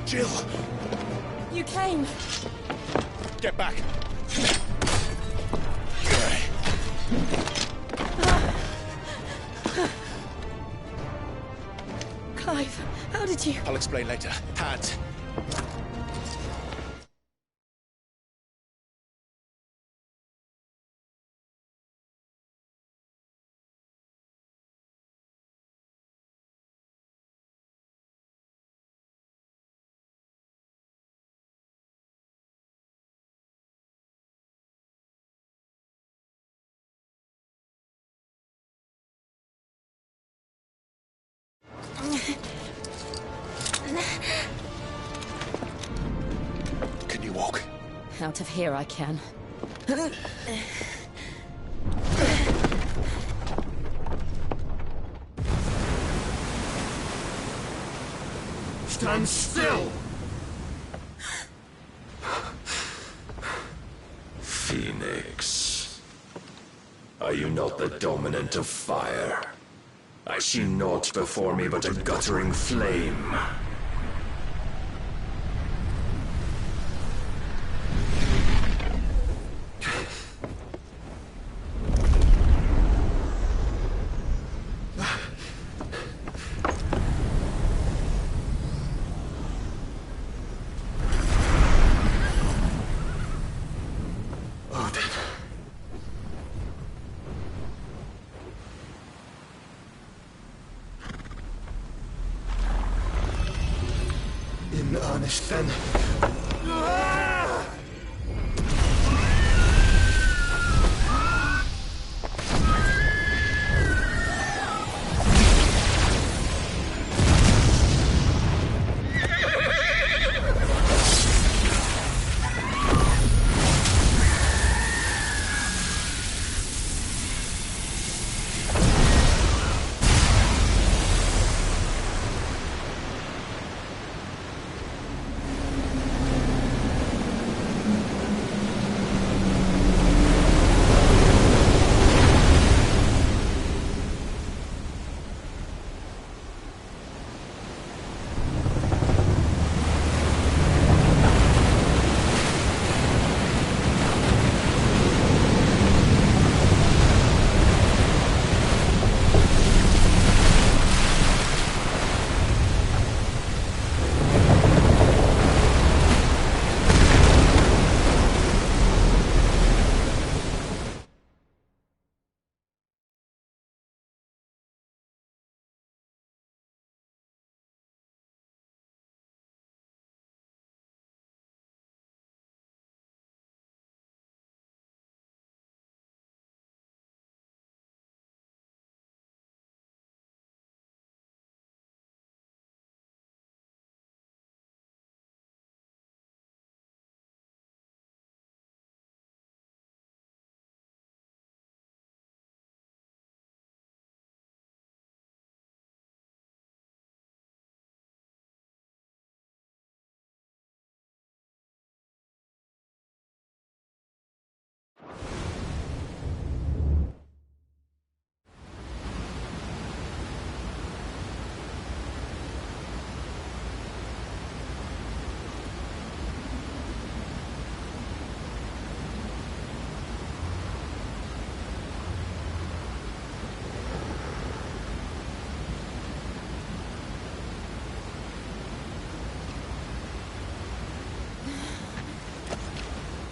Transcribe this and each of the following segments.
Jill! You came. Get back! Clive, how did you... I'll explain later. Hands. Can you walk? Out of here I can. Stand still! Phoenix. Are you not the dominant of fire? I see naught before me but a guttering flame. In earnest, then.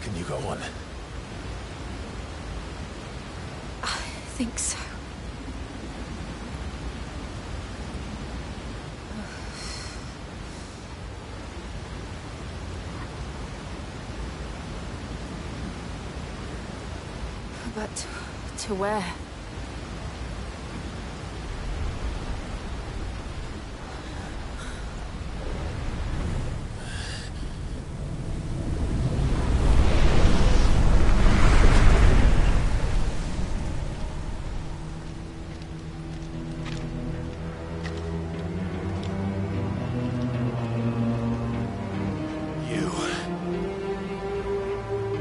Can you go on? I think so. But to where?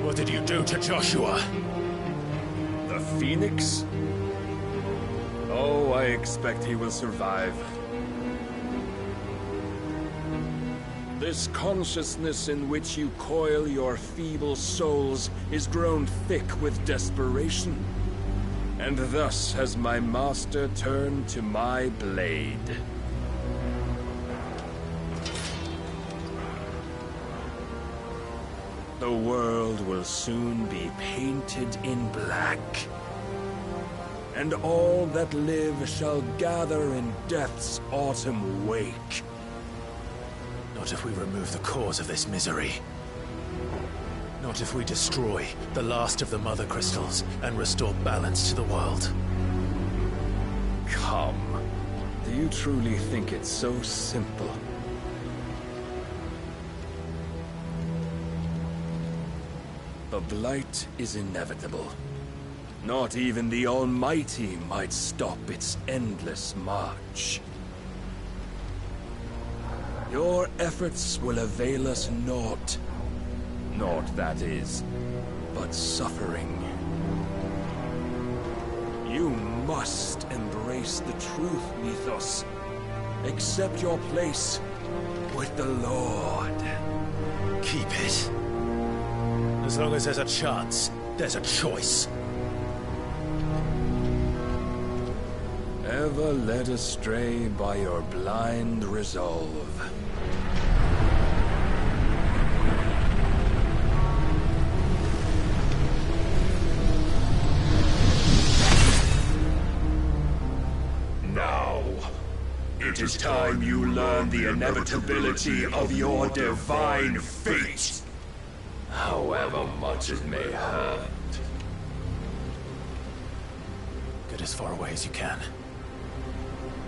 What did you do to Joshua? The Phoenix? Oh, I expect he will survive. This consciousness in which you coil your feeble souls is grown thick with desperation. And thus has my master turned to my blade. The world will soon be painted in black. And all that live shall gather in death's autumn wake. Not if we remove the cause of this misery. Not if we destroy the last of the Mother Crystals and restore balance to the world. Come. Do you truly think it's so simple? The blight is inevitable. Not even the Almighty might stop its endless march. Your efforts will avail us naught. Naught, that is, but suffering. You must embrace the truth, Mythos. Accept your place with the Lord. Keep it. As long as there's a chance, there's a choice. Ever led astray by your blind resolve. Now, it is time you learn the inevitability of your divine fate. However much it may hurt. Get as far away as you can.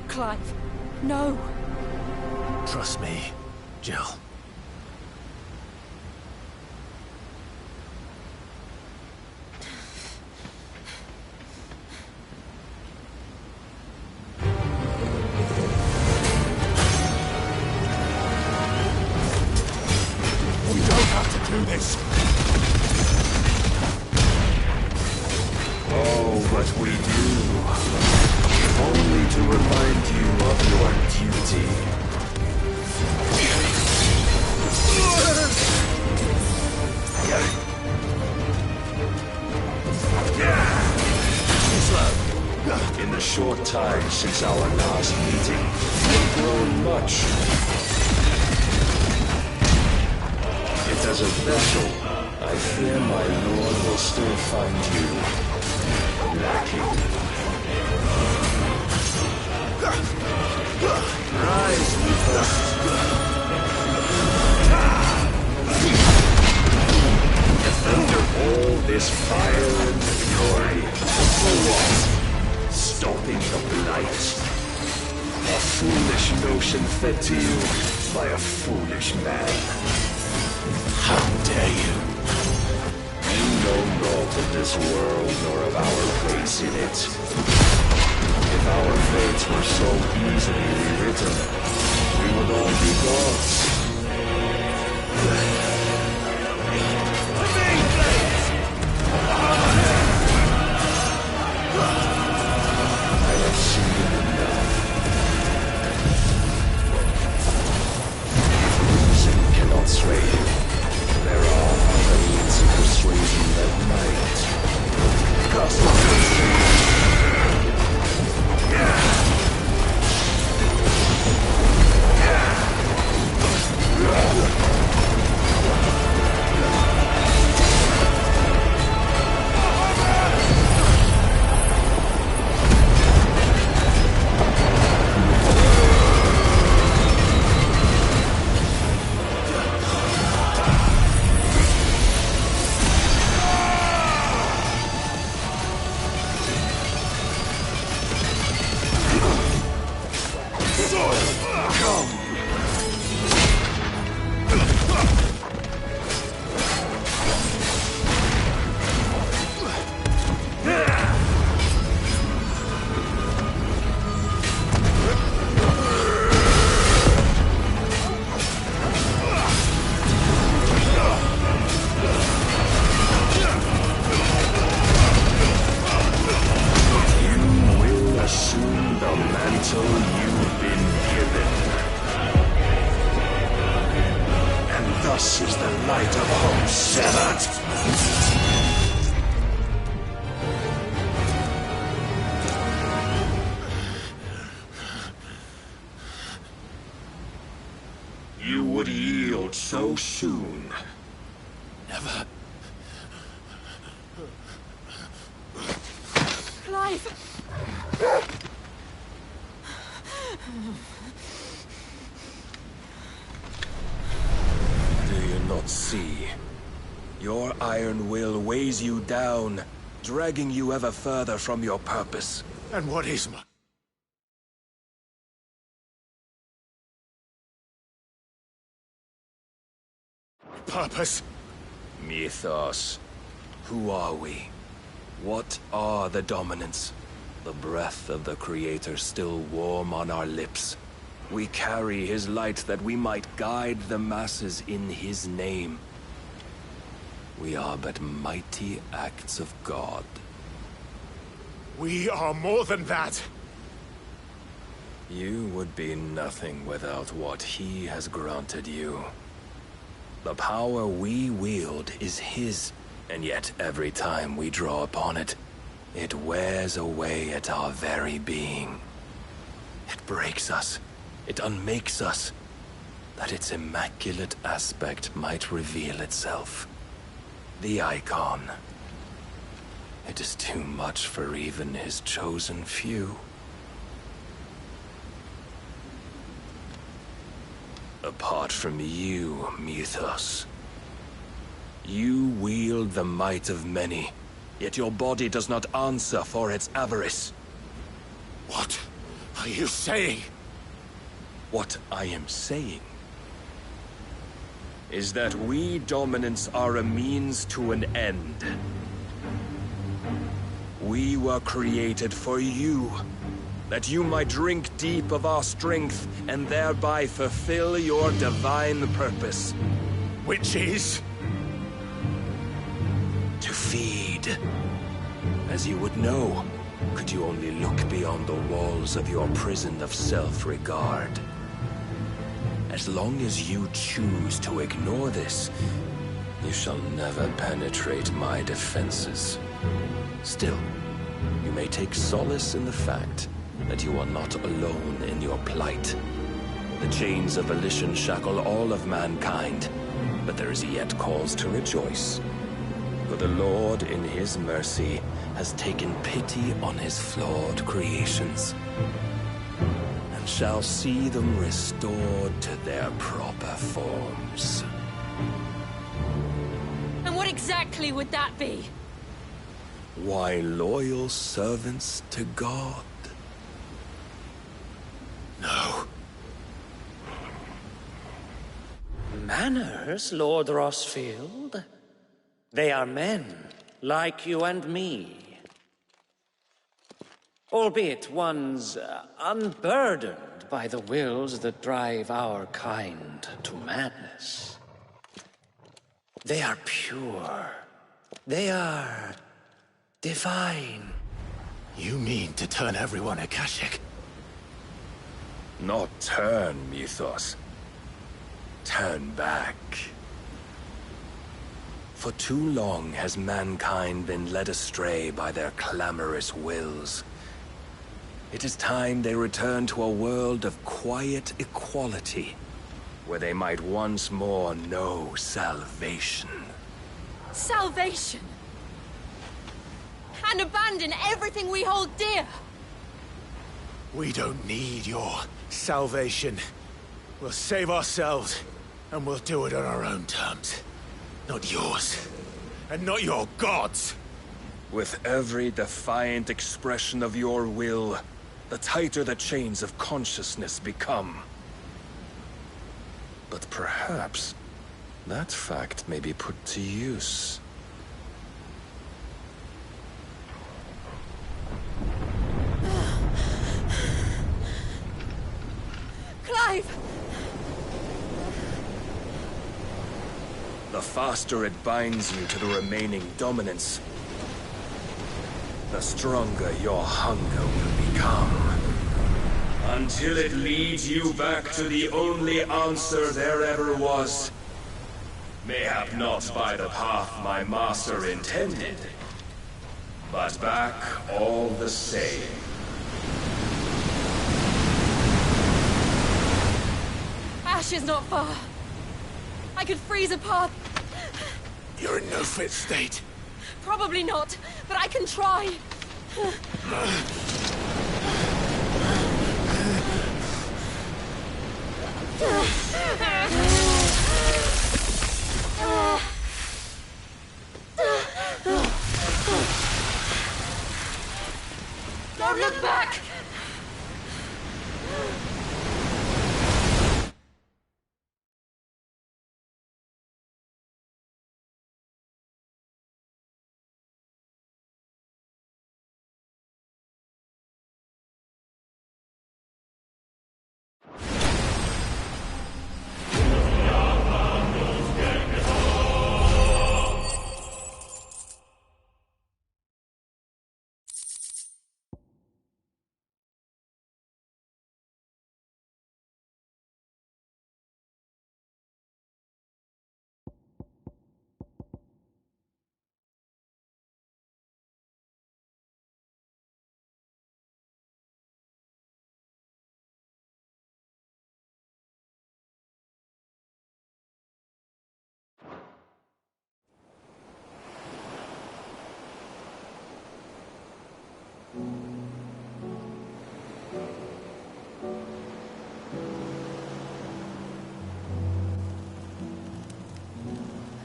Clive, no. Trust me, Jill. We don't have to do this. Oh, but we do. Only to remind you of your duty. Slow. In the short time since our last meeting, you've grown much. Yet as a vessel, I fear my lord will still find you lacking. Rise, Mythos. Under all this fire and fury, for what? Stopping the blight. A foolish notion fed to you by a foolish man. How dare you? You know naught of this world nor of our place in it. If our fates were so easily rewritten, we would all be gods. I have seen enough. If reason cannot sway you, there are other means of persuasion that might. Custom. Thus is the light of hope severed. You would yield so soon. Never. Clive! Do you not see? Your iron will weighs you down, dragging you ever further from your purpose. And what is my... purpose? Mythos. Who are we? What are the dominants? The breath of the Creator still warm on our lips. We carry his light that we might guide the masses in his name. We are but mighty acts of God. We are more than that. You would be nothing without what he has granted you. The power we wield is his, and yet every time we draw upon it, it wears away at our very being. It breaks us. It unmakes us, that its immaculate aspect might reveal itself. The icon. It is too much for even his chosen few. Apart from you, Mythos. You wield the might of many, yet your body does not answer for its avarice. What are you saying? What I am saying is that we dominants are a means to an end. We were created for you, that you might drink deep of our strength and thereby fulfill your divine purpose. Which is? To feed. As you would know, could you only look beyond the walls of your prison of self-regard. As long as you choose to ignore this, you shall never penetrate my defenses. Still, you may take solace in the fact that you are not alone in your plight. The chains of volition shackle all of mankind, but there is yet cause to rejoice. For the Lord, in his mercy, has taken pity on his flawed creations, and shall see them restored to their proper forms. And what exactly would that be? Why, loyal servants to God. No. Manners, Lord Rosfield? They are men, like you and me. Albeit ones unburdened by the wills that drive our kind to madness. They are pure. They are divine. You mean to turn everyone Akashic? Not turn, Mythos. Turn back. For too long has mankind been led astray by their clamorous wills. It is time they return to a world of quiet equality, where they might once more know salvation. Salvation! And abandon everything we hold dear! We don't need your salvation. We'll save ourselves, and we'll do it on our own terms. Not yours. And not your gods! With every defiant expression of your will, the tighter the chains of consciousness become. But perhaps that fact may be put to use. Clive! The faster it binds you to the remaining dominance, the stronger your hunger will become. Until it leads you back to the only answer there ever was. Mayhap not by the path my master intended, but back all the same. Ash is not far. I could freeze a path. You're in no fit state. Probably not, but I can try. Don't look back!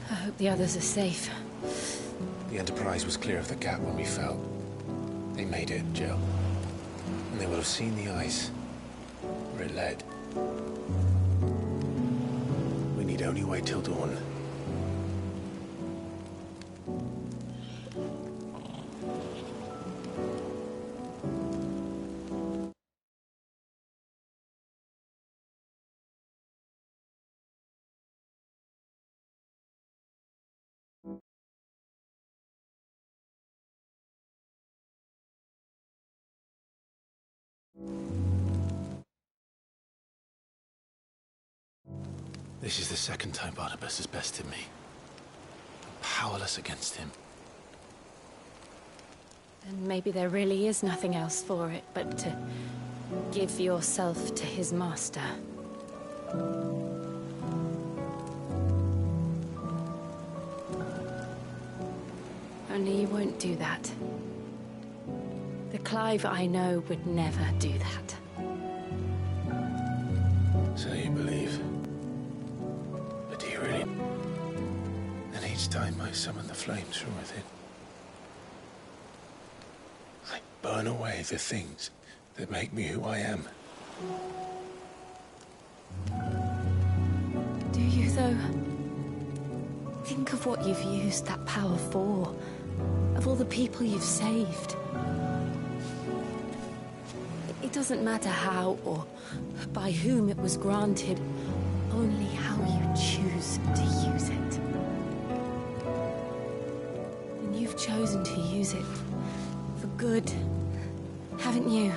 I hope the others are safe. The Enterprise was clear of the gap when we fell. They made it, Jill. And they will have seen the ice where it led. We need only wait till dawn. This is the second time Barnabas has bested me. I'm powerless against him. Then maybe there really is nothing else for it but to give yourself to his master. Only you won't do that. The Clive I know would never do that. So you believe? But do you really? And each time I summon the flames from within, I burn away the things that make me who I am. Do you, though? Think of what you've used that power for. Of all the people you've saved. It doesn't matter how or by whom it was granted, only how you choose to use it. And you've chosen to use it for good, haven't you?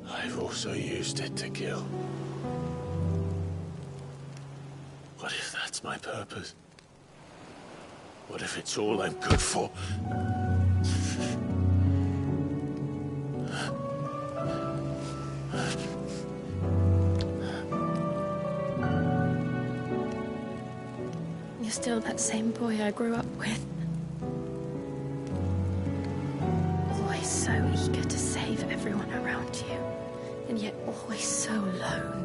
I've also used it to kill. What if that's my purpose? What if it's all I'm good for? You're still that same boy I grew up with. Always so eager to save everyone around you, and yet always so alone.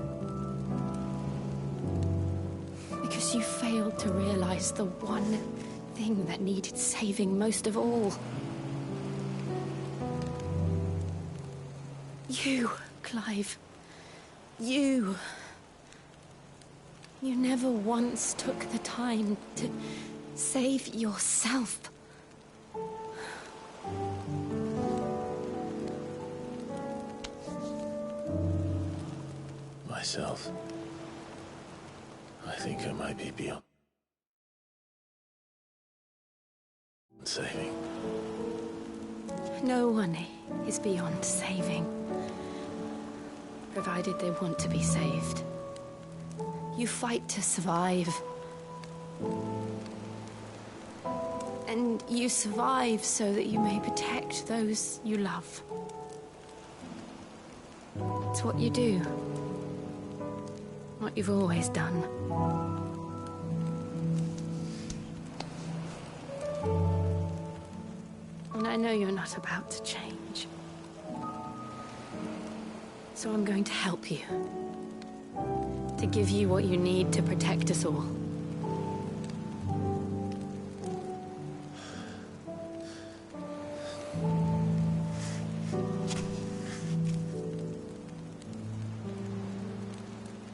Because you failed to realize the one thing that needed saving most of all. You, Clive. You. You never once took the time to save yourself. Myself. I think I might be beyond saving. No one is beyond saving. Provided they want to be saved. You fight to survive. And you survive so that you may protect those you love. It's what you do. What you've always done. And I know you're not about to change. So I'm going to help you. To give you what you need to protect us all.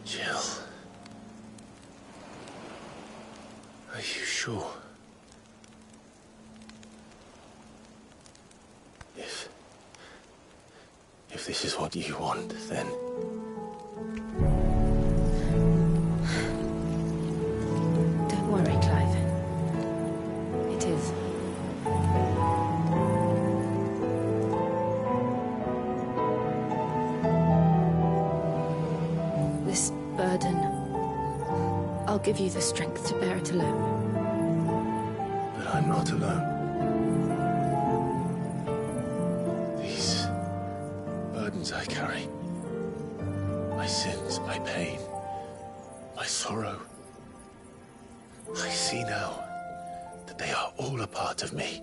Jill. Are you sure? If this is what you want, then... Don't worry, Clive. It is. This burden, I'll give you the strength to bear it alone. But I'm not alone. These burdens I carry, my sins, my pain, my sorrow, I see now that they are all a part of me.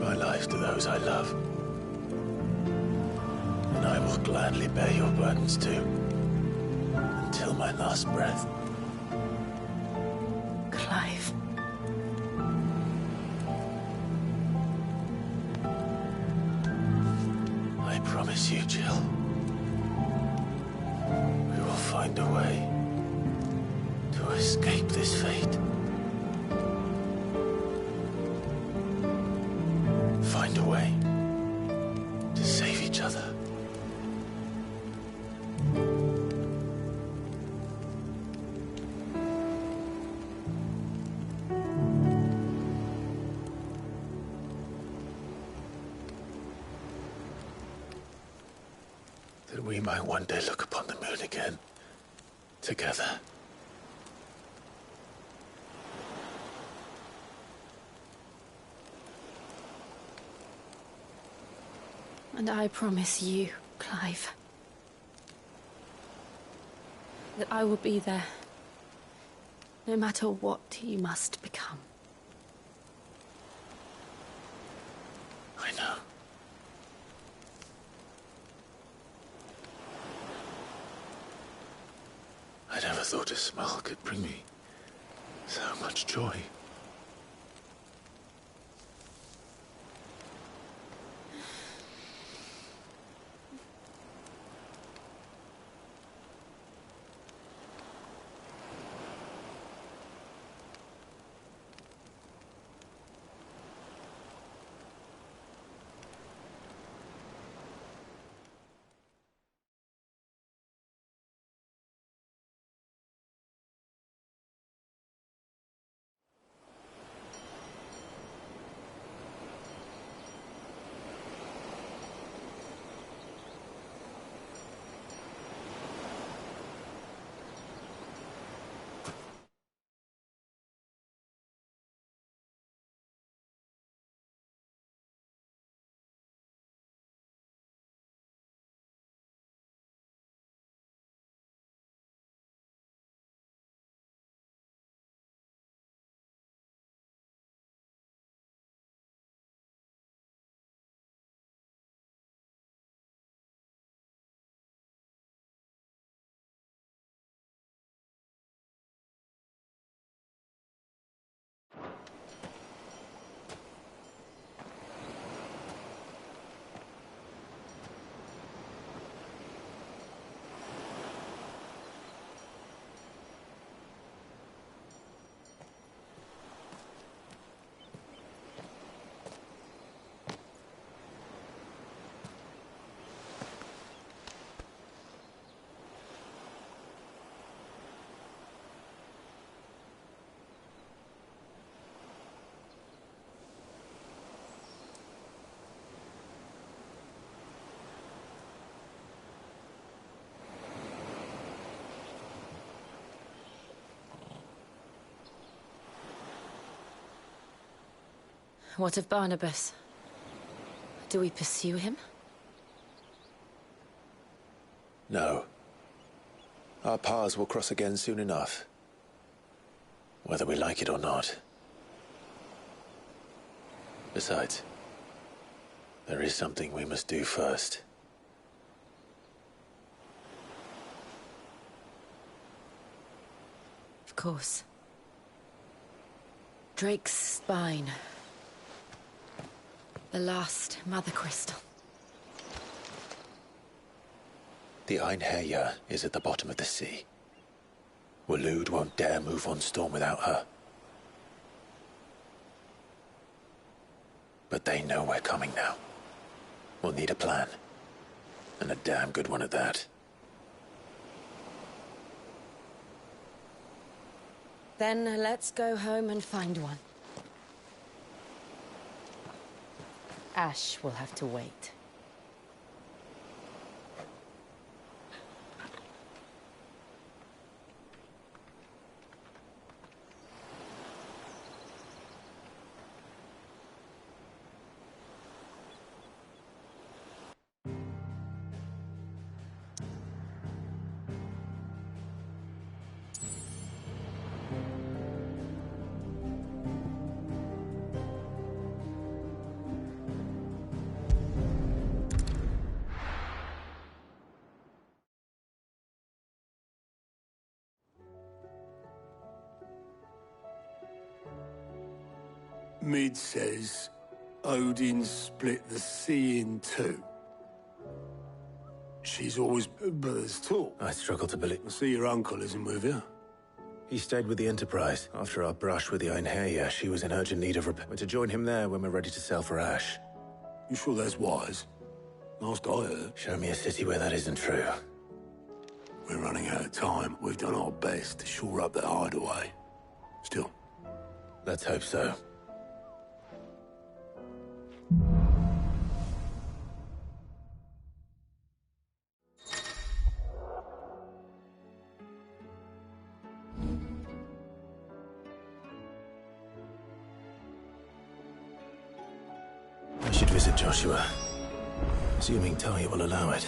My life to those I love. And I will gladly bear your burdens too, until my last breath. Clive. I promise you, Jill, we will find a way to escape this fate. Find a way to save each other. That we might one day look upon the moon again, together. And I promise you, Clive, that I will be there, no matter what you must become. I know. I never thought a smile could bring me so much joy. What of Barnabas? Do we pursue him? No. Our paths will cross again soon enough. Whether we like it or not. Besides, there is something we must do first. Of course. Drake's spine. The last Mother Crystal. The Einherjar is at the bottom of the sea. Waloed won't dare move on Storm without her. But they know we're coming now. We'll need a plan. And a damn good one at that. Then let's go home and find one. Ash will have to wait. Mid says Odin split the sea in two. She's always brothers too. I struggle to believe. I see your uncle isn't with you. He stayed with the Enterprise. After our brush with the Einherjar, she was in urgent need of repair. We're to join him there when we're ready to sail for Ash. You sure that's wise? Last I heard. Show me a city where that isn't true. We're running out of time. We've done our best to shore up that hideaway. Still. Let's hope so. I should visit Joshua. Assuming Talia will allow it.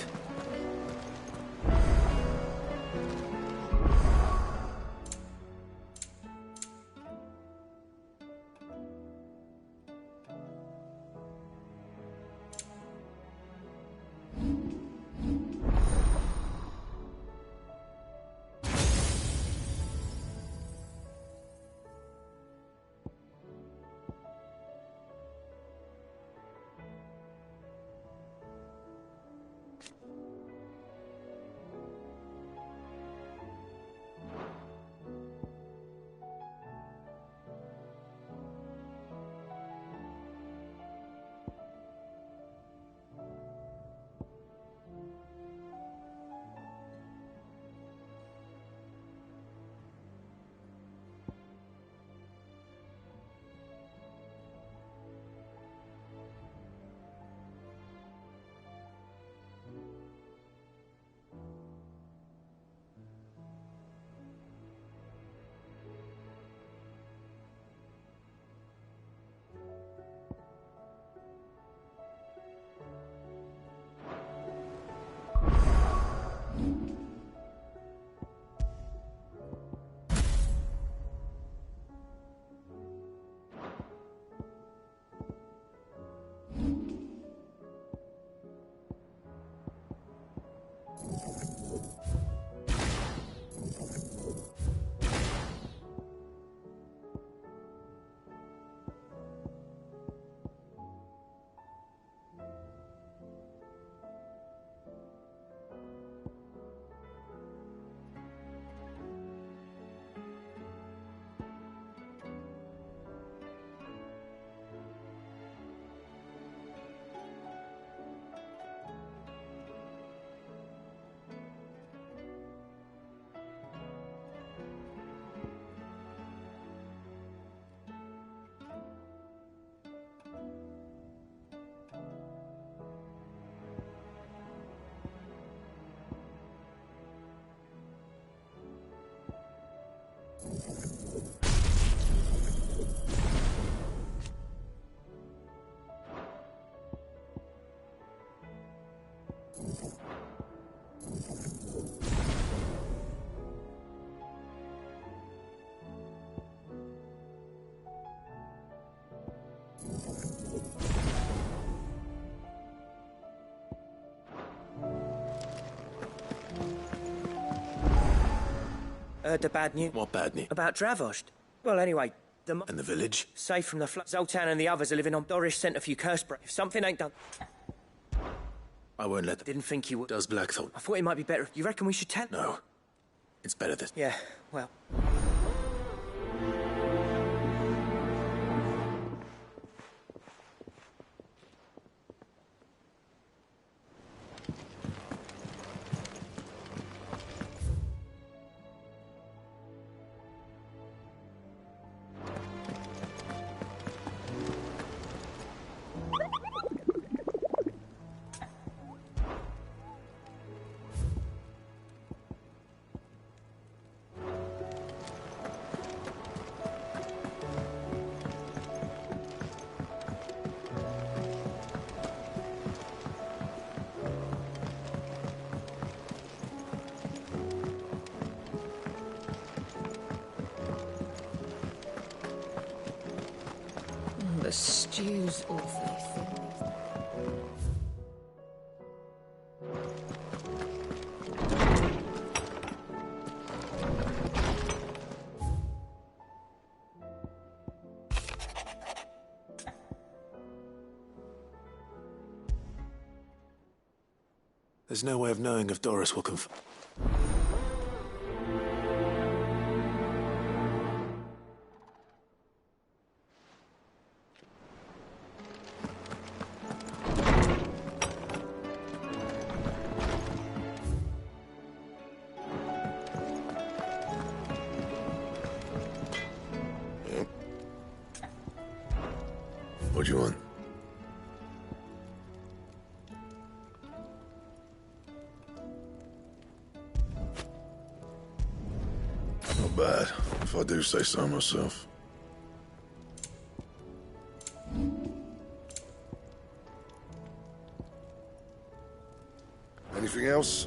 Heard the bad news. What bad news? About Dravost. Well, anyway, And the village? safe from the flood. Zoltan and the others are living on. Doris sent a few curse breaks. If something ain't done... I won't let them. Didn't think you would. Does Blackthorn? I thought it might be better. You reckon we should tell? No. It's better this. Yeah, well... The stew's awfully thin. There's no way of knowing if Doris will What do you want? Not bad, if I do say so myself. Anything else?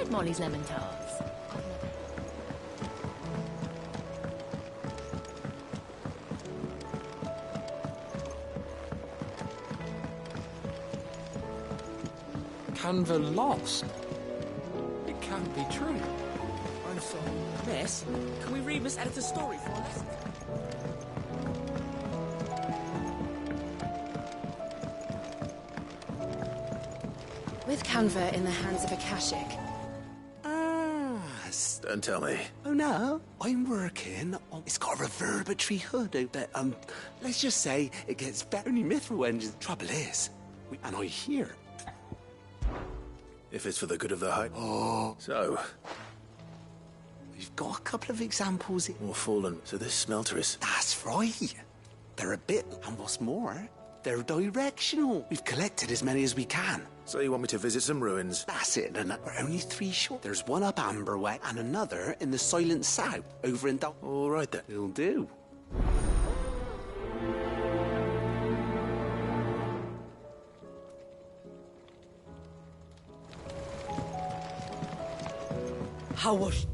Tried Molly's lemon tarts. Canva lost. It can't be true. I'm sorry. Miss, can we read Miss Editor's story for a lesson? With Canva in the hands of Akashic, Don't tell me. Oh no, I'm working on... It's got a reverberatory hood that, let's just say it gets better than mithril engines. Trouble is, and I hear... If it's for the good of the high... Oh. So, We've got a couple of examples. more fallen. So this smelter is... That's right. They're a bit, and what's more, they're directional. We've collected as many as we can. So you want me to visit some ruins? That's it, and we're only 3 short. There's one up Amberway and another in the Silent South over in Dal... All right then. Will do. How was...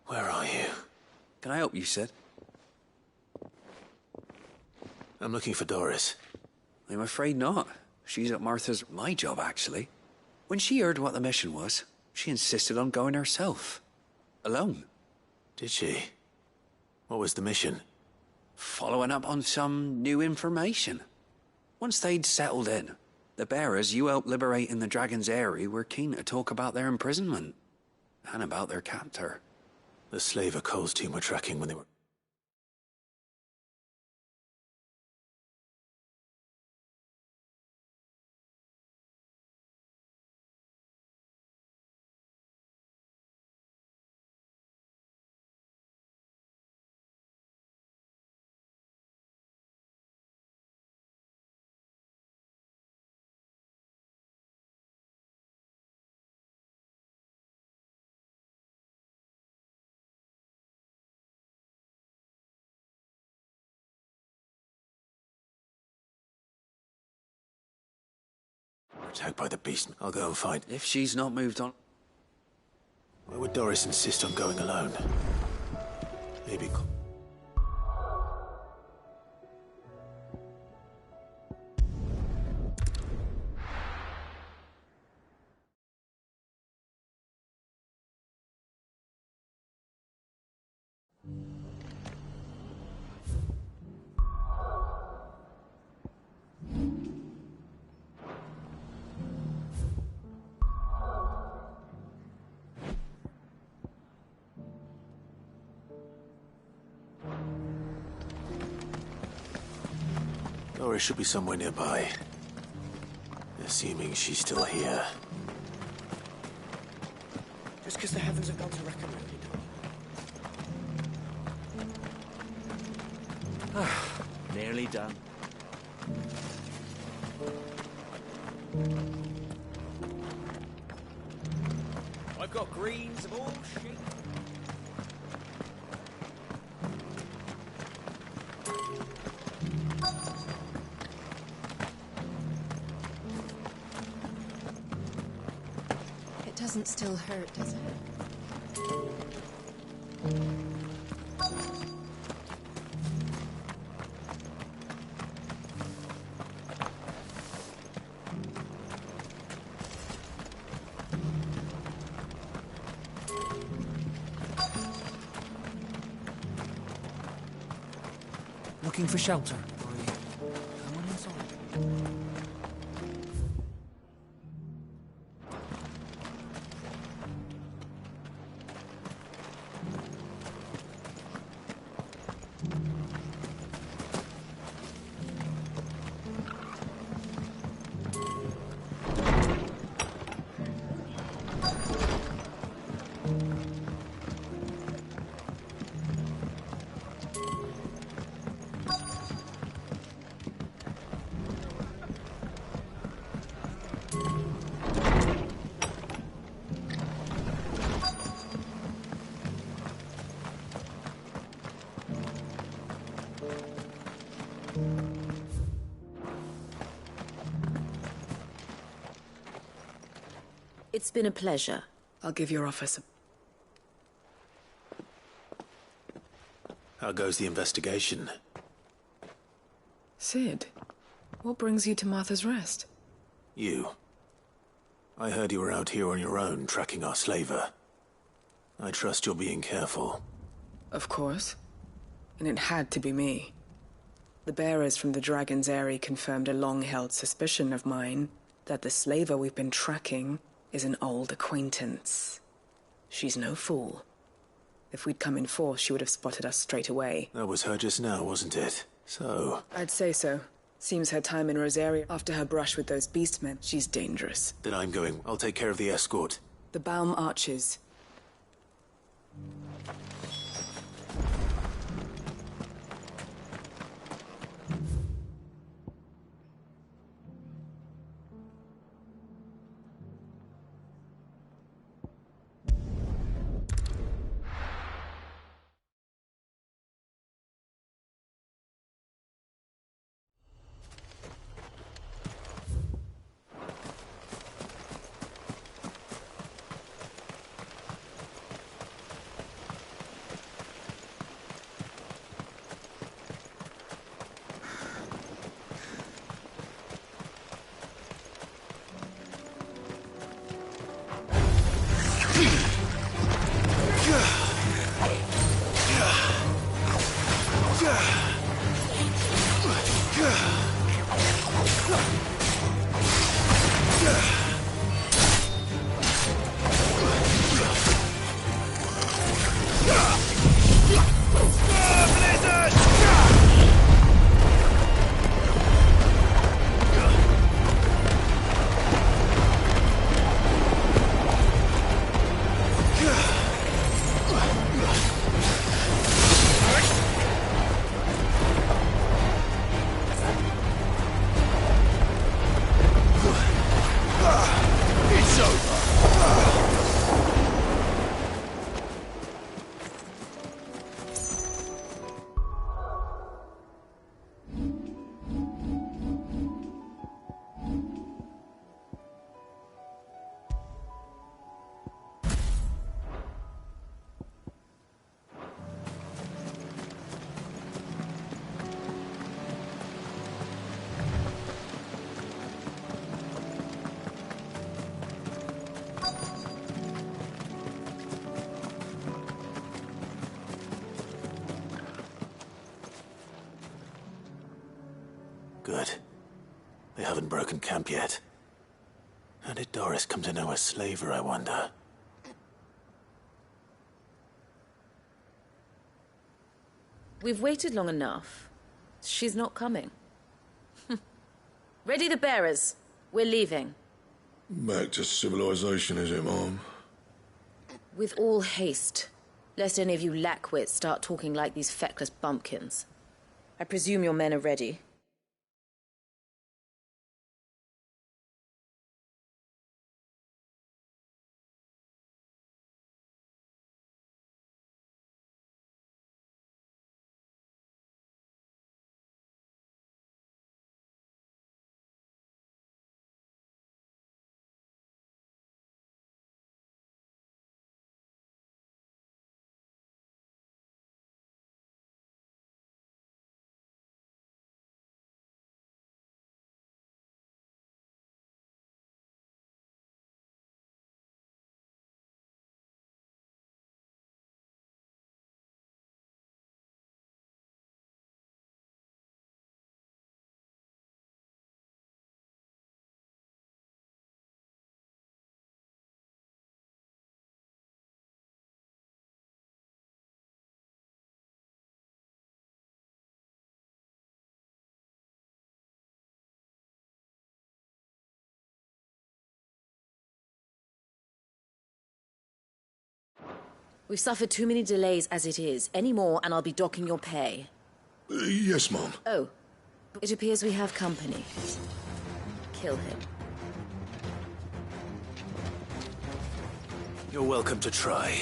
Where are you? Can I help you, Sid? I'm looking for Doris. I'm afraid not. She's at Martha's... My job, actually. When she heard what the mission was, she insisted on going herself. Alone. Did she? What was the mission? Following up on some new information. Once they'd settled in, the bearers you helped liberate in the Dragon's Eyrie were keen to talk about their imprisonment. And about their captor. The slaver Cole's team were tracking when they were... Attacked by the beast. I'll go and find... If she's not moved on... Why would Doris insist on going alone? Maybe... Doris should be somewhere nearby. Assuming she's still here. Just because the heavens have gone to reckon really, nearly done. I've got greens of all shapes. It doesn't still hurt, does it? Looking for shelter. Come on inside. It's been a pleasure. I'll give your office a... How goes the investigation? Sid, what brings you to Martha's Rest? You. I heard you were out here on your own, tracking our slaver. I trust you're being careful. Of course. And it had to be me. The bearers from the Dragon's Eyrie confirmed a long-held suspicion of mine that the slaver we've been tracking is an old acquaintance. She's no fool. If we'd come in force, she would have spotted us straight away. That was her just now, wasn't it? So... I'd say so. Seems her time in Rosaria, after her brush with those beastmen, she's dangerous. Then I'm going. I'll take care of the escort. The Baum Arches. Good. They haven't broken camp yet. How did Doris come to know a slaver, I wonder? We've waited long enough. She's not coming. Ready the bearers. We're leaving. Back to civilization, is it, Mom? With all haste. Lest any of you lackwits start talking like these feckless bumpkins. I presume your men are ready. We've suffered too many delays as it is. Any more, and I'll be docking your pay. Yes, Mom. Oh, it appears we have company. Kill him. You're welcome to try.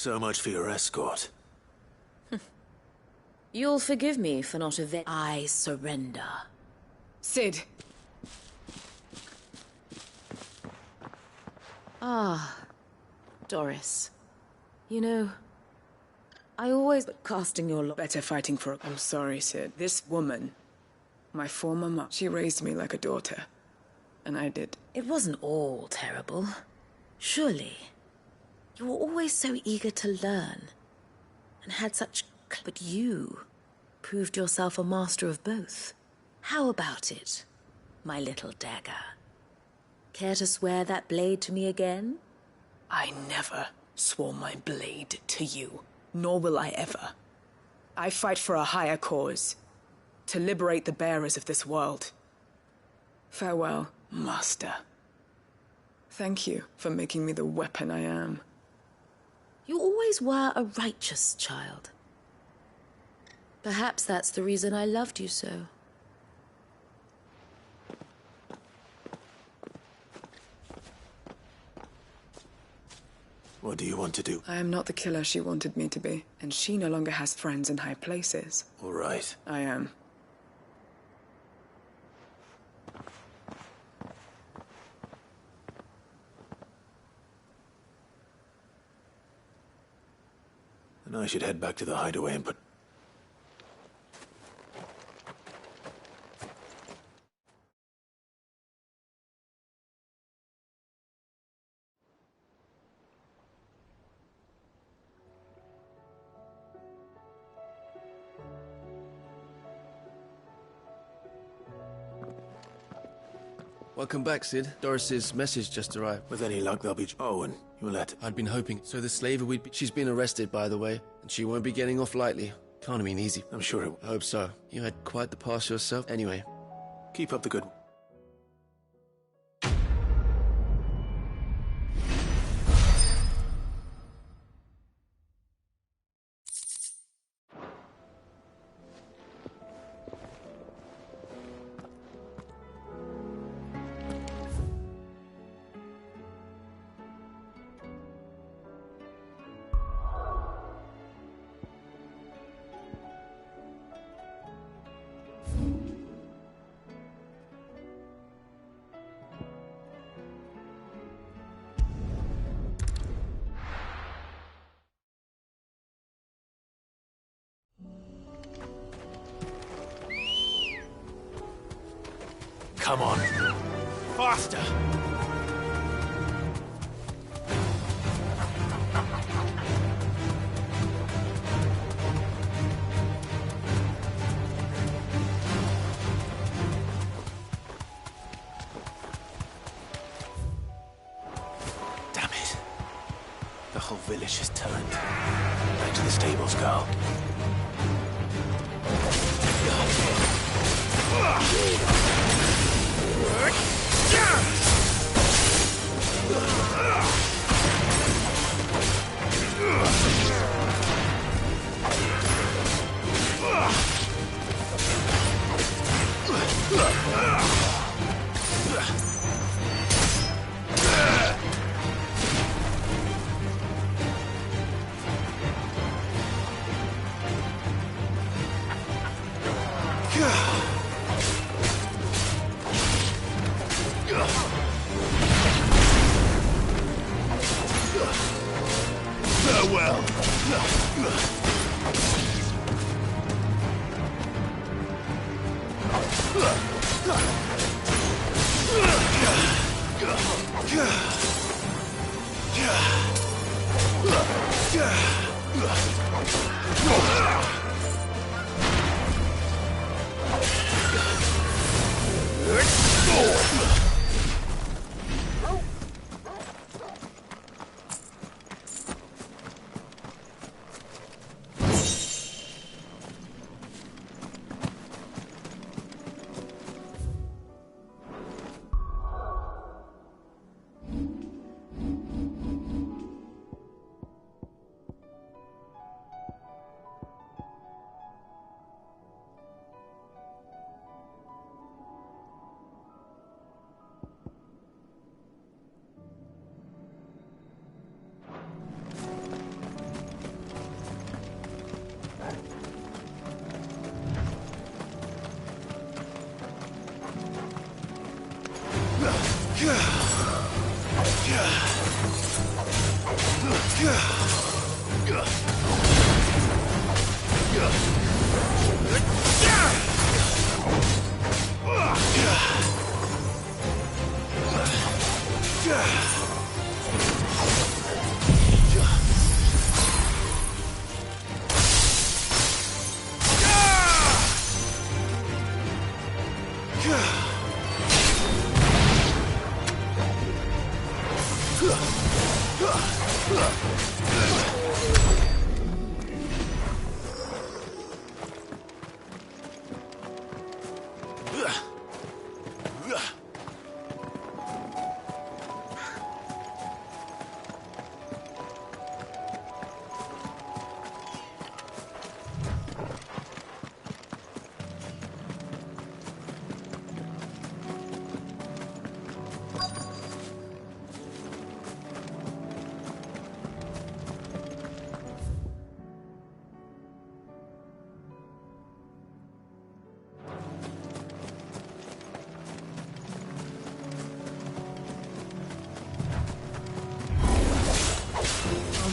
So much for your escort. You'll forgive me for not I surrender. Cid! Ah, Doris. You know, I always casting your lot. Better fighting for... I'm sorry, Cid. This woman, my former mom, she raised me like a daughter. And I did. It wasn't all terrible. Surely. You were always so eager to learn. And had such... But you proved yourself a master of both. How about it, my little dagger? Care to swear that blade to me again? I never swore my blade to you, nor will I ever. I fight for a higher cause, to liberate the bearers of this world. Farewell, Master. Thank you for making me the weapon I am. You always were a righteous child. Perhaps that's the reason I loved you so. What do you want to do? I am not the killer she wanted me to be, and she no longer has friends in high places. All right. I am. Then I should head back to the hideaway and put... Welcome back, Cid. Doris's message just arrived. With any luck, they'll be... Oh, and you'll let... I'd been hoping. So the slaver we'd be... She's been arrested, by the way, and she won't be getting off lightly. Can't have been easy. I'm sure it... I hope so. You had quite the past yourself. Anyway. Keep up the good... Come on. Faster! Damn it. The whole village has turned. Back to the stables, girl. Farewell. I'll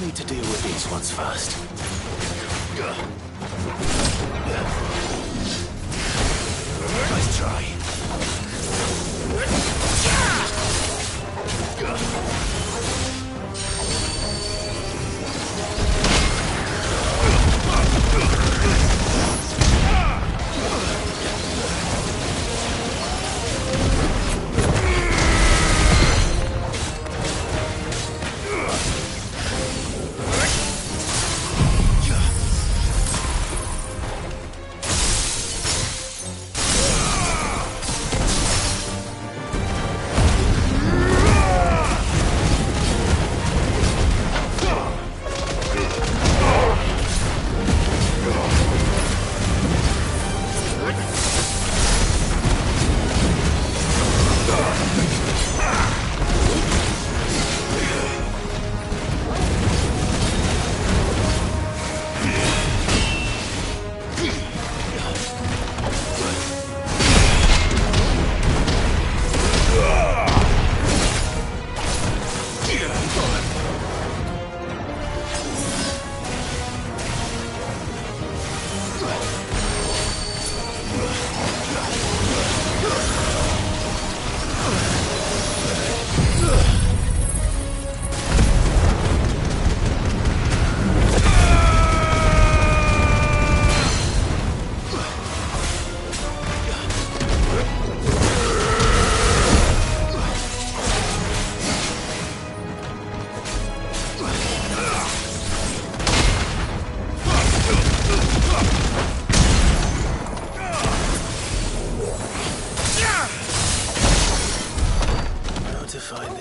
need to deal with these ones first. Nice try.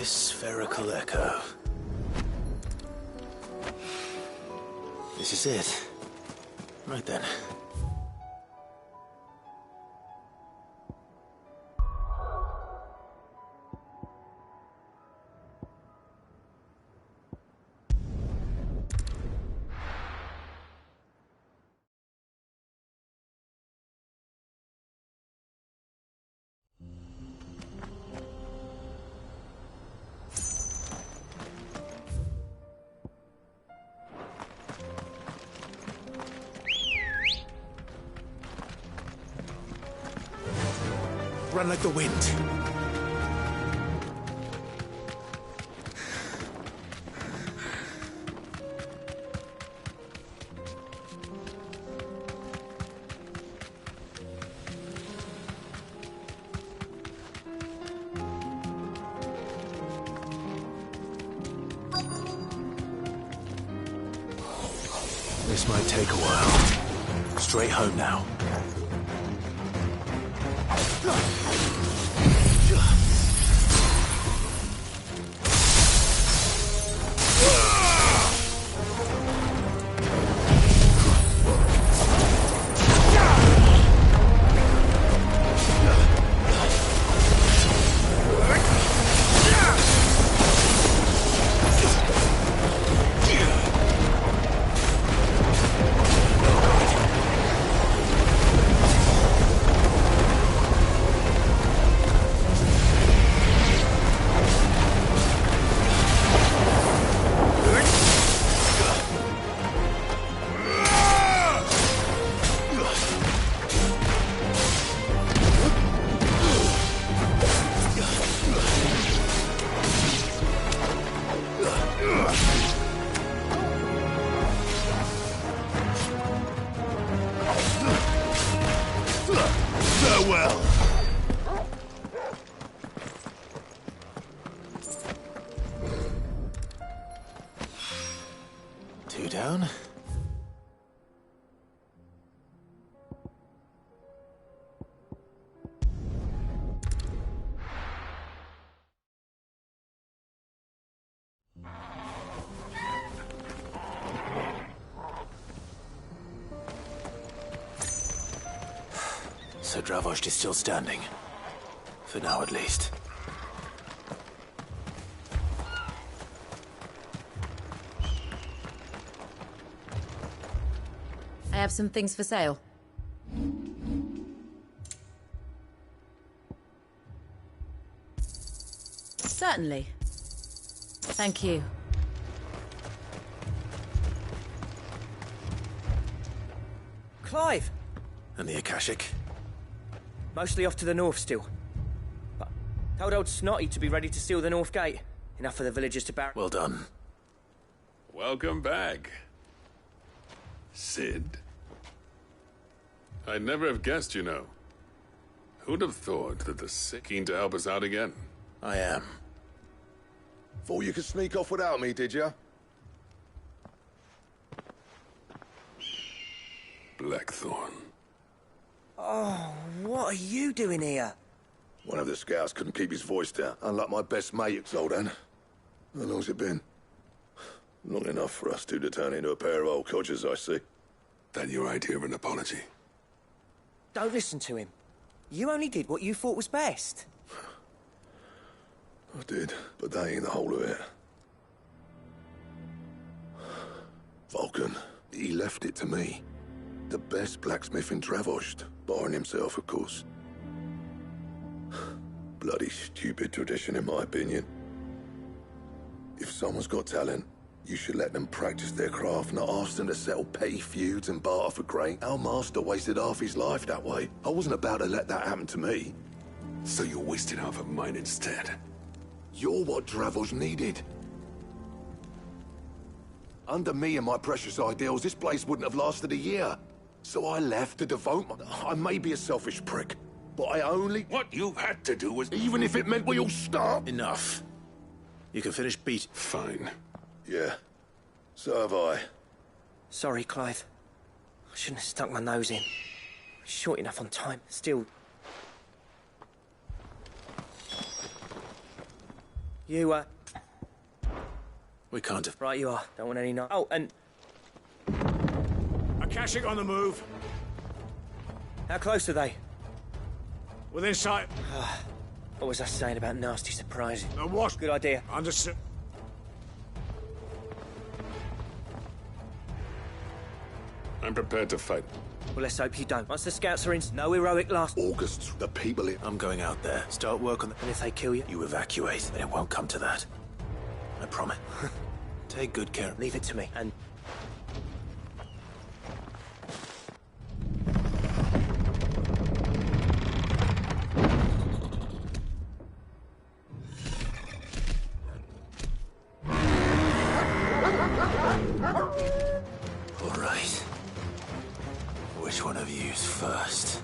Spherical echo. This is it. Right then. Run like the wind. This might take a while. Straight home now. down. So Dravost is still standing. For now, at least. I have some things for sale. Certainly. Thank you. Clive! And the Akashic? Mostly off to the north still. But told old Snotty to be ready to seal the north gate. Enough for the villagers to barrack. Well done. Welcome back, Cid. I'd never have guessed, you know. Who'd have thought that the sick keen to help us out again? I am. Thought you could sneak off without me, did ya? Blackthorn. Oh, what are you doing here? One of the scouts couldn't keep his voice down, unlike my best mate, Zoldan. How long's it been? Long enough for us two to turn into a pair of old codgers, I see. That your idea of an apology? Don't listen to him. You only did what you thought was best. I did, but that ain't the whole of it. Vulcan, he left it to me. The best blacksmith in Dravost, barring himself, of course. Bloody stupid tradition, in my opinion. If someone's got talent, you should let them practice their craft, not ask them to settle petty feuds and barter for grain. Our master wasted half his life that way. I wasn't about to let that happen to me. So you wasted half of mine instead? You're what Dravost needed. Under me and my precious ideals, this place wouldn't have lasted a year. So I left to devote my... I may be a selfish prick, but I only... What you had to do was... Even if it meant we all starved. Enough. You can finish beat. Fine. Yeah. So have I. Sorry, Clive. I shouldn't have stuck my nose in. Short enough on time. Still... You, We can't have... Right you are. Don't want any night. Oh, and... Akashic on the move. How close are they? Within sight. What was I saying about nasty surprises? What? Good idea. Understood. I'm prepared to fight. Well, let's hope you don't. Once the scouts are in, no heroic last... August, the people in... I'm going out there. Start work on the... And if they kill you? You evacuate, and it won't come to that. I promise. Take good care. Leave it to me, and... All right. Which one of you's first?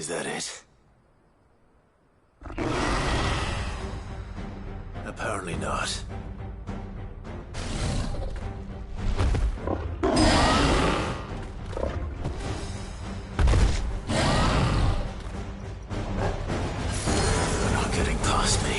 Is that it? Apparently not. They're not getting past me.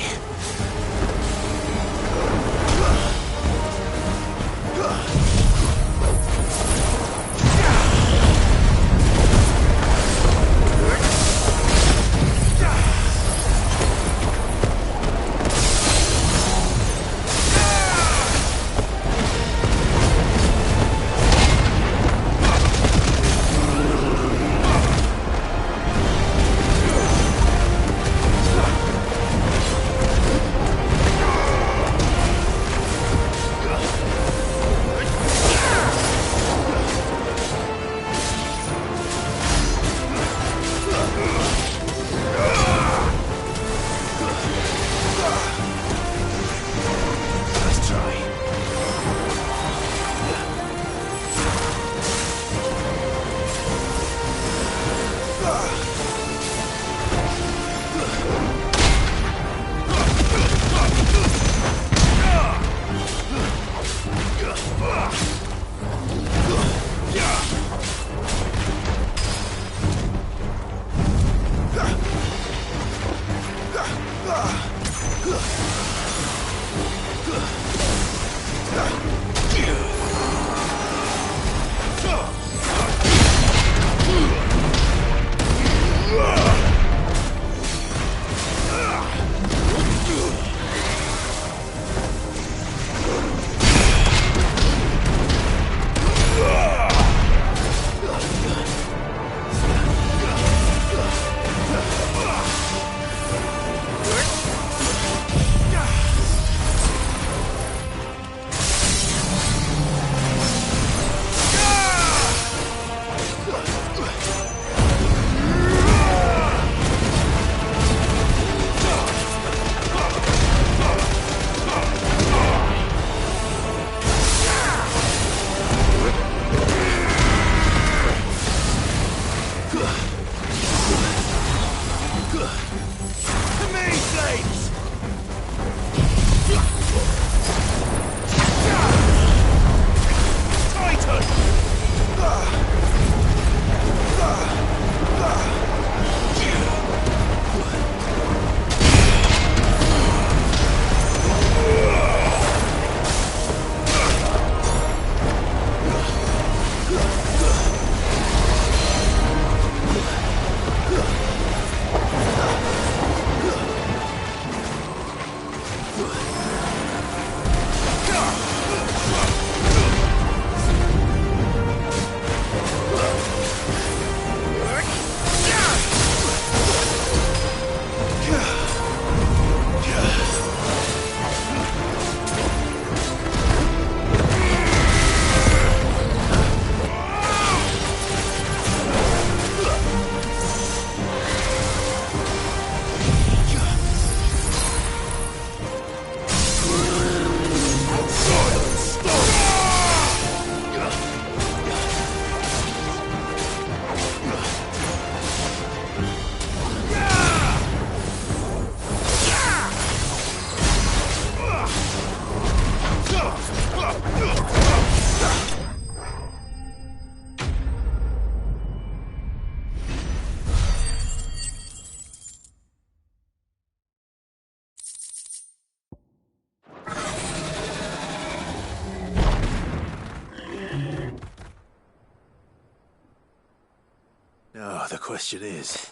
Now, the question is,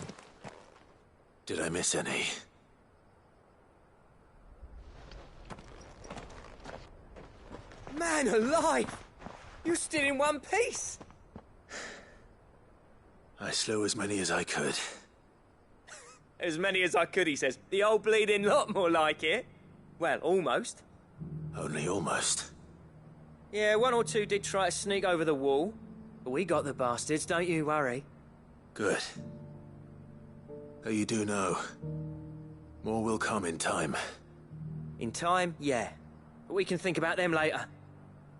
did I miss any? Man alive! You still in one piece! I slew as many as I could. As many as I could, he says. The old bleeding lot, more like it. Well, almost. Only almost. Yeah, one or two did try to sneak over the wall. But we got the bastards, don't you worry. Good. Though you do know, more will come in time. In time, yeah. But we can think about them later.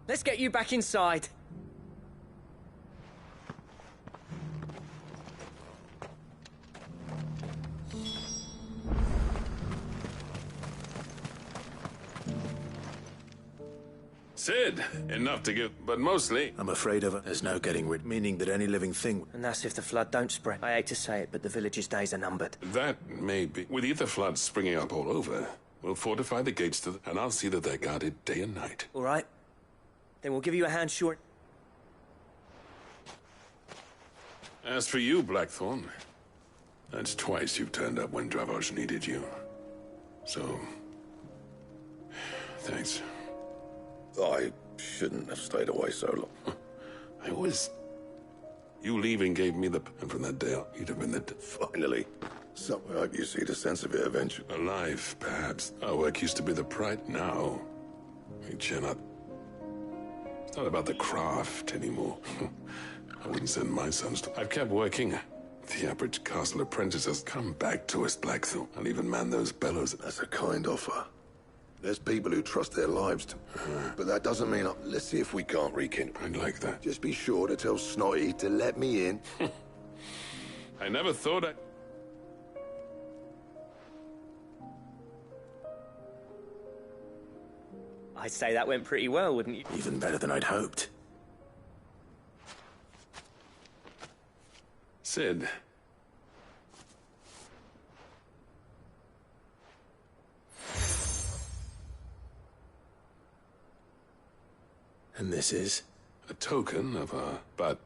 Let's get you back inside. Sid, enough to give, but mostly... I'm afraid of it. There's no getting rid, meaning that any living thing... And that's if the flood don't spread. I hate to say it, but the village's days are numbered. That may be. With ether floods springing up all over, we'll fortify the gates to and I'll see that they're guarded day and night. All right. Then we'll give you a hand short. As for you, Blackthorn, that's twice you've turned up when Dravosh needed you. So... thanks. I shouldn't have stayed away so long. I always... You leaving gave me the... And from that day on, you'd have been the... Finally. So I hope you see the sense of it eventually. Alive, perhaps. Our work used to be the pride. Now, we chin up. It's not about the craft anymore. I wouldn't send my sons to... I've kept working. The average castle apprentice has come back to us, Blackthorn. I'll even man those bellows. That's a kind offer. There's people who trust their lives to... But that doesn't mean... Let's see if we can't rekindle. I'd like that. Just be sure to tell Snotty to let me in. I never thought I'd say that went pretty well, wouldn't you? Even better than I'd hoped. Sid. And this is? A token of a... But...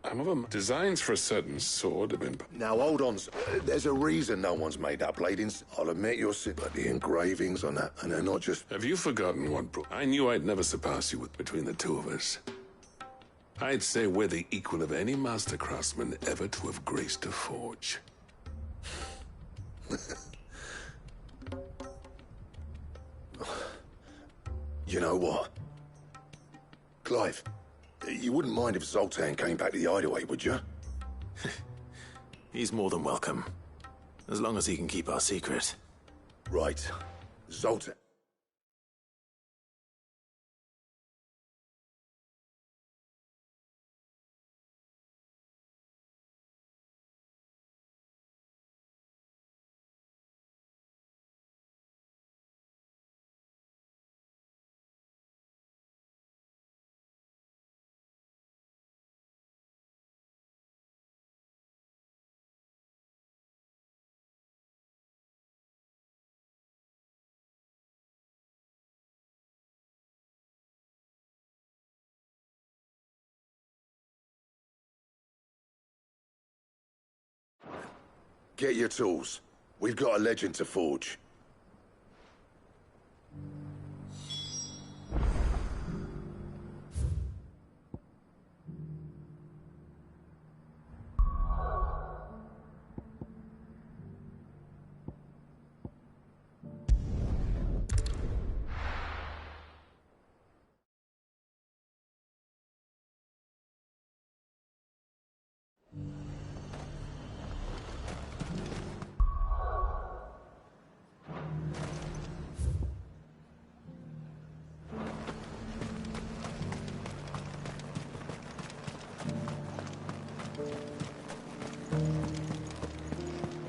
However, designs for a certain sword have been... Now, hold on. There's a reason no one's made that blade. I'll admit you're sick, but the engravings on that, and they're not just... Have you forgotten what brought... I knew I'd never surpass you between the two of us. I'd say we're the equal of any master craftsman ever to have graced a forge. You know what? Clive, you wouldn't mind if Zoltan came back to the Hideaway, would you? He's more than welcome. As long as he can keep our secret. Right. Zoltan... Get your tools. We've got a legend to forge.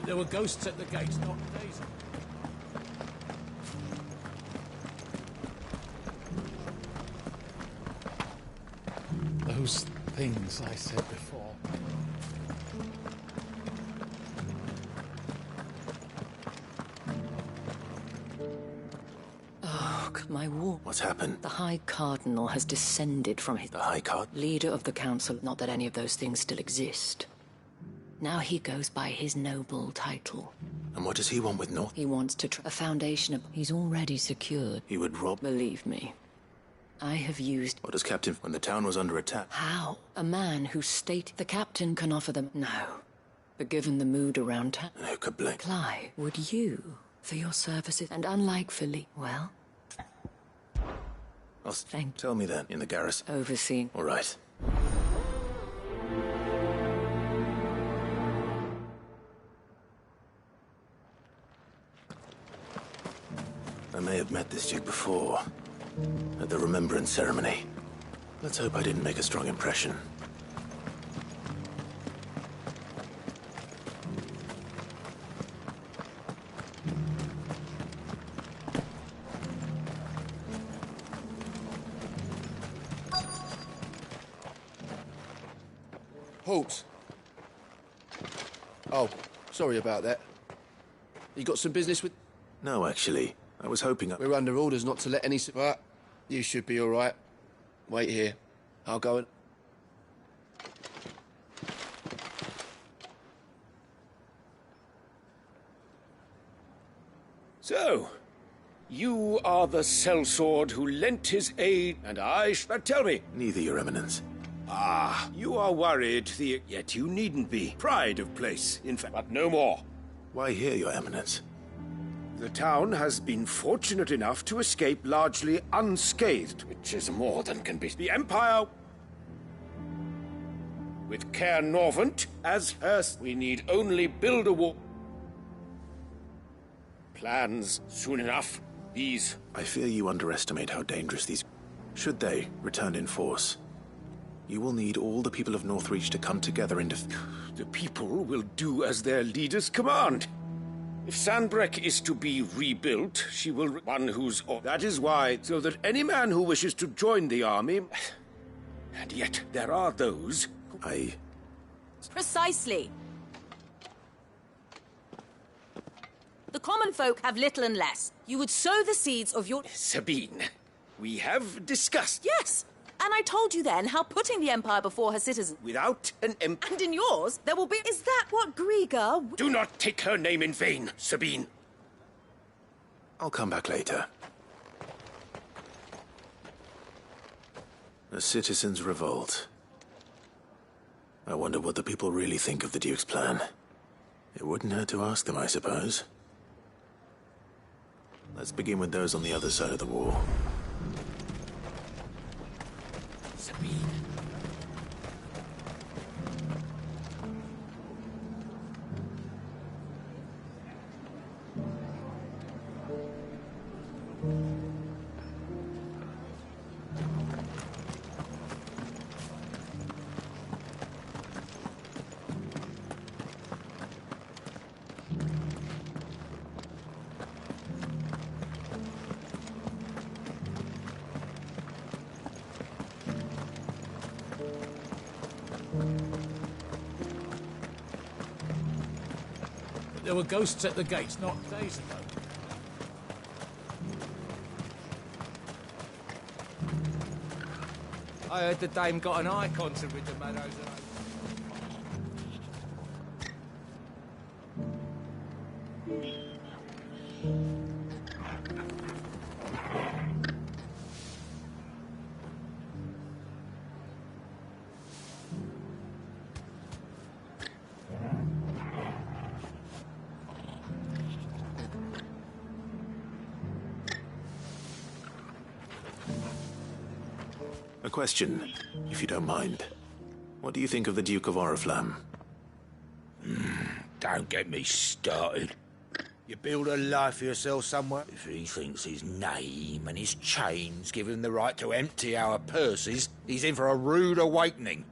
There were ghosts at the gates not days ago. Those things I said before. Oh, my war. What's happened? The High Cardinal has descended from his... The High Cardinal? Leader of the Council. Not that any of those things still exist. Now he goes by his noble title. And what does he want with North? He wants to a foundation. He's already secured. He would rob? Believe me. I have used... What does Captain... when the town was under attack? How? A man who state the captain can offer them... No. But given the mood around town... Who could blame? Clive, would you, for your services, and unlike Philly, well... Tell me then, in the garrison. Overseeing. All right. I may have met this Duke before, at the Remembrance Ceremony. Let's hope I didn't make a strong impression. Halt. Oh, sorry about that. You got some business with... No, actually. I was hoping... We're under orders not to let any... But you should be all right. Wait here. I'll go and... So, you are the sellsword who lent his aid, and but tell me... Neither, Your Eminence. Ah, you are worried, yet you needn't be. Pride of place, in fact, but no more. Why here, Your Eminence? The town has been fortunate enough to escape largely unscathed, which is more than can be. The Empire, with Caer Norvent as first, we need only build a wall. Plans soon enough. These... I fear you underestimate how dangerous these... Should they return in force, you will need all the people of Northreach to come together and The people will do as their leaders command. If Sanbreque is to be rebuilt, she will... One who's... That is why, so that any man who wishes to join the army... And yet, there are those... Precisely. The common folk have little and less. You would sow the seeds of your... Sabine, we have discussed... Yes! And I told you then how putting the Empire before her citizens... Without an And in yours, there will be... Is that what Grieger... Do not take her name in vain, Sabine. I'll come back later. A citizens' revolt. I wonder what the people really think of the Duke's plan. It wouldn't hurt to ask them, I suppose. Let's begin with those on the other side of the wall. Sabine. There were ghosts at the gates not days ago. I heard the dame got an eye concert with the Meadows. A question, if you don't mind. What do you think of the Duke of Oriflamme? Don't get me started. You build a life for yourself somewhere. If he thinks his name and his chains give him the right to empty our purses, he's in for a rude awakening.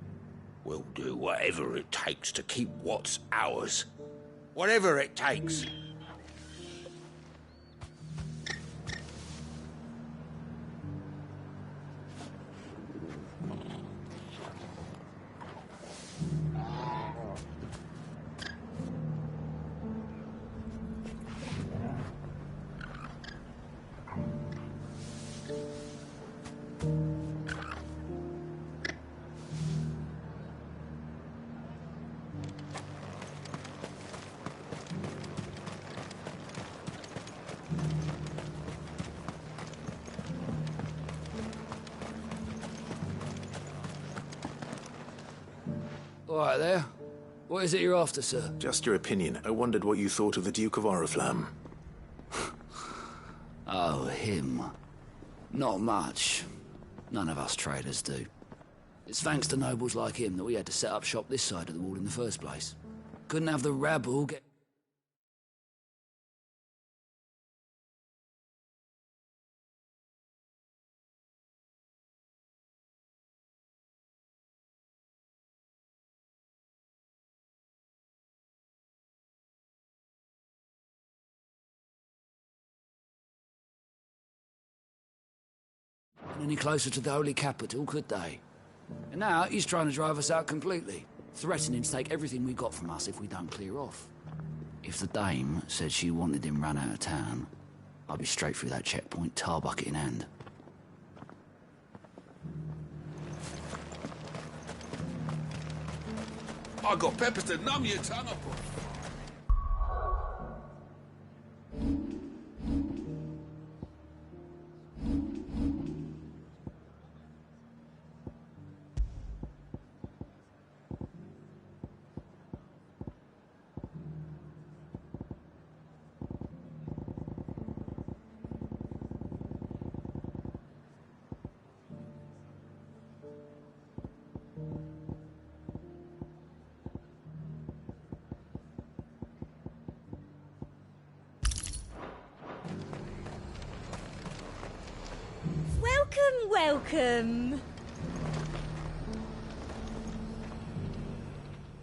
We'll do whatever it takes to keep what's ours. Whatever it takes. Quiet there. What is it you're after, sir? Just your opinion. I wondered what you thought of the Duke of Oriflamme. Oh, him. Not much. None of us traders do. It's thanks to nobles like him that we had to set up shop this side of the wall in the first place. Couldn't have the rabble get... any closer to the holy capital, could they? And now he's trying to drive us out completely, threatening to take everything we got from us if we don't clear off. If the dame said she wanted him run out of town, I'd be straight through that checkpoint, tar bucket in hand. I got peppers to numb your tongue up. Welcome.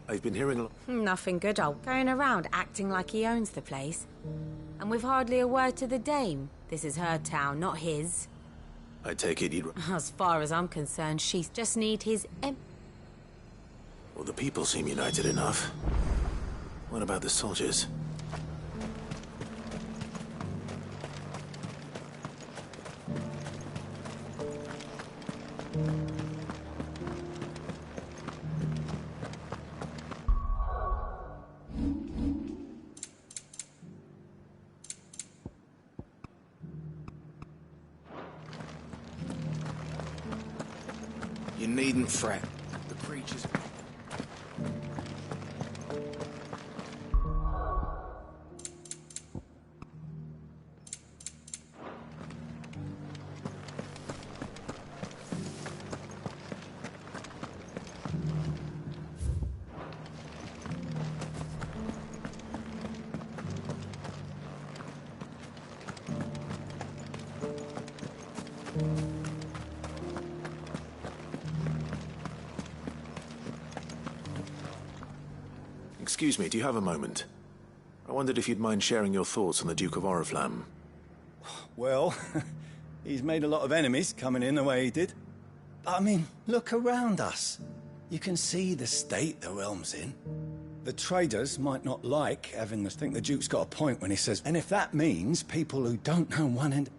I've been hearing a lot. Nothing good, old. Going around acting like he owns the place. And with hardly a word to the dame. This is her town, not his. I take it you'd... As far as I'm concerned, she just need his Well, the people seem united enough. What about the soldiers? You needn't fret. The creatures... Excuse me, do you have a moment? I wondered if you'd mind sharing your thoughts on the Duke of Oriflamme. Well, he's made a lot of enemies coming in the way he did. But I mean, look around us. You can see the state the realm's in. The traders might not like having to think the Duke's got a point when he says, and if that means people who don't know one end...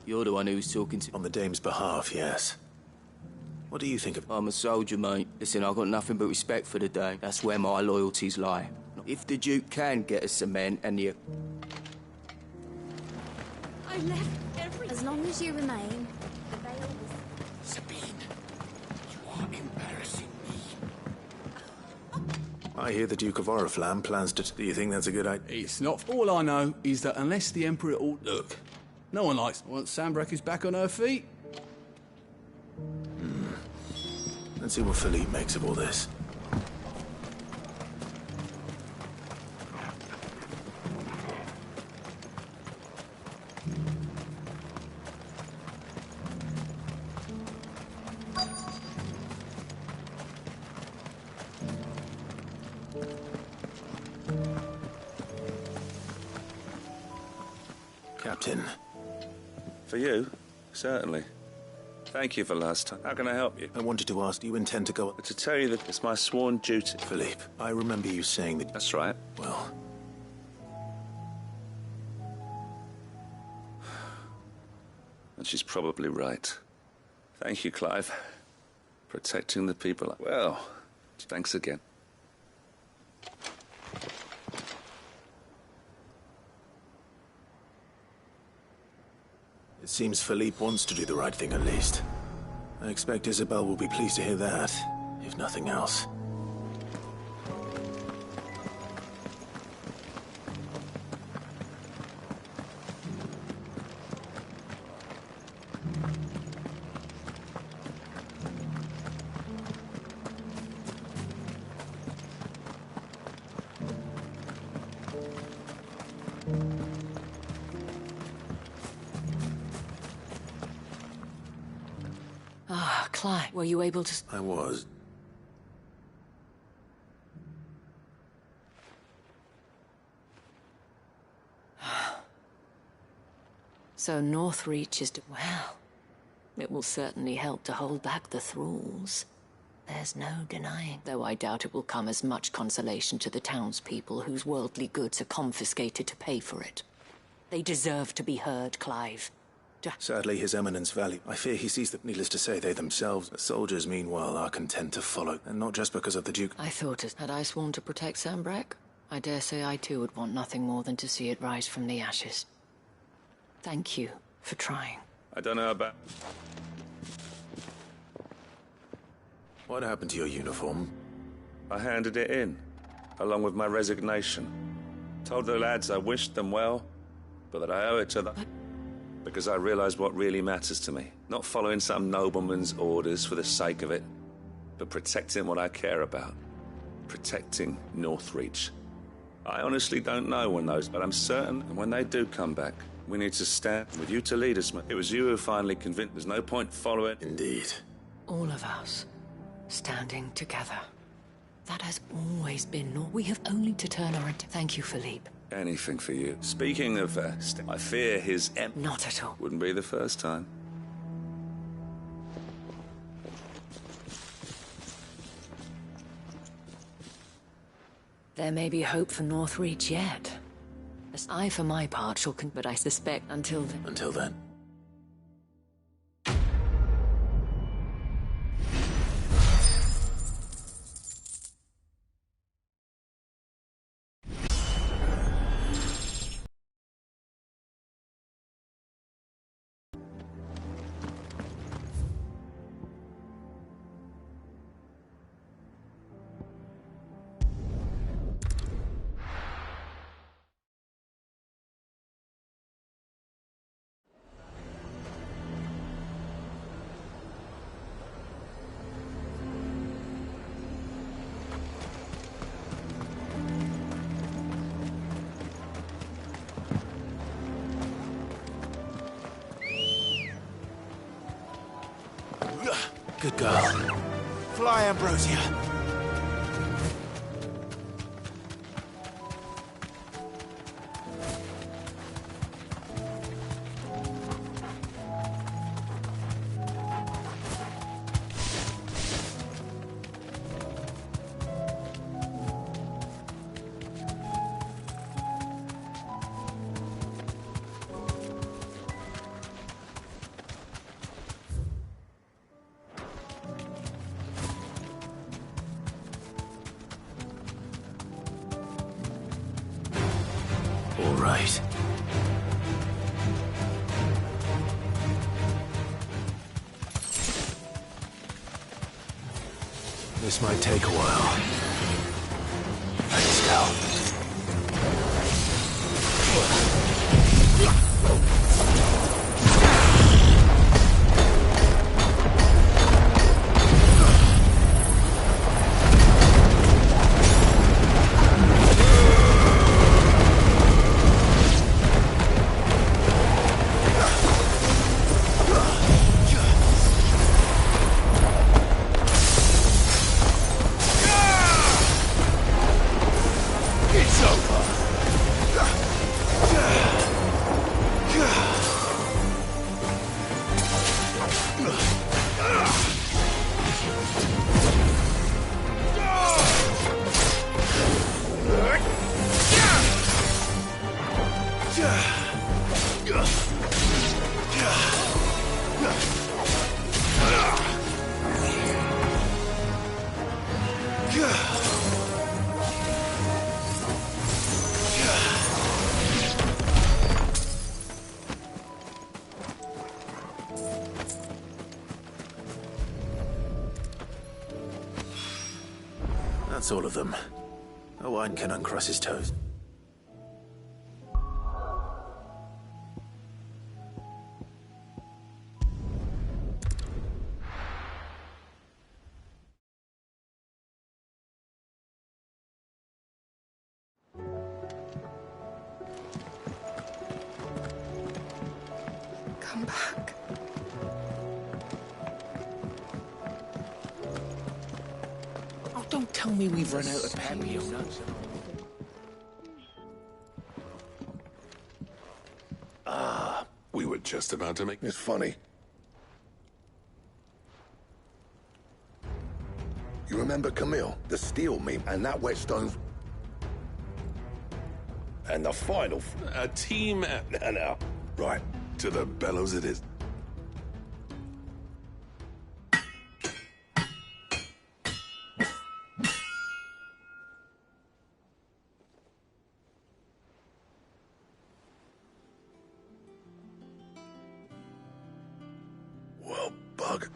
You're the one who was talking to... On the dame's behalf, yes. What do you think of... I'm a soldier, mate. Listen, I've got nothing but respect for the dame. That's where my loyalties lie. If the Duke can get us some men and the... I left every... As long as you remain, Sabine, you are embarrassing me. I hear the Duke of Oriflamme plans to... Do you think that's a good idea? It's not. All I know is that unless the Emperor... Look, no one likes... Once Sanbreque is back on her feet... Let's see what Philippe makes of all this. Captain. For you? Certainly. Thank you for last time. How can I help you? I wanted to ask, do you intend to go... To tell you that it's my sworn duty. Philippe, I remember you saying that... That's right. Well... And she's probably right. Thank you, Clive. Protecting the people. Well, thanks again. It seems Philippe wants to do the right thing at least. I expect Isabel will be pleased to hear that, if nothing else. Ah, Clive, were you able to... I was. So Northreach is... Well, it will certainly help to hold back the thralls. There's no denying, though I doubt it will come as much consolation to the townspeople whose worldly goods are confiscated to pay for it. They deserve to be heard, Clive. Sadly, His Eminence value. I fear he sees that, needless to say, they themselves, the soldiers, meanwhile, are content to follow, and not just because of the Duke. I thought, had I sworn to protect Sambrek? I dare say I too would want nothing more than to see it rise from the ashes. Thank you for trying. I don't know about... What happened to your uniform? I handed it in, along with my resignation. Told the lads I wished them well, but that I owe it to them. Because I realized what really matters to me. Not following some nobleman's orders for the sake of it, but protecting what I care about. Protecting Northreach. I honestly don't know when those, but I'm certain when they do come back, we need to stand with you to lead us. It was you who finally convinced there's no point following. Indeed. All of us, standing together. That has always been. We have only to turn our attention. Thank you, Philippe. Anything for you. Speaking of, I fear his Not at all. Wouldn't be the first time. There may be hope for Northreach yet. As I, for my part, shall but I suspect until then... Until then. Good girl. Fly, Ambrosia. All right. This might take a while. Let's go. That's all of them. Owain can uncross his toes. Come back. Oh, don't tell me we've run out of pepper. We were just about to make... It's funny. You remember Camille, the steel meme, and that whetstone... And the final... A team... No. Right. To the bellows it is. Well, bug.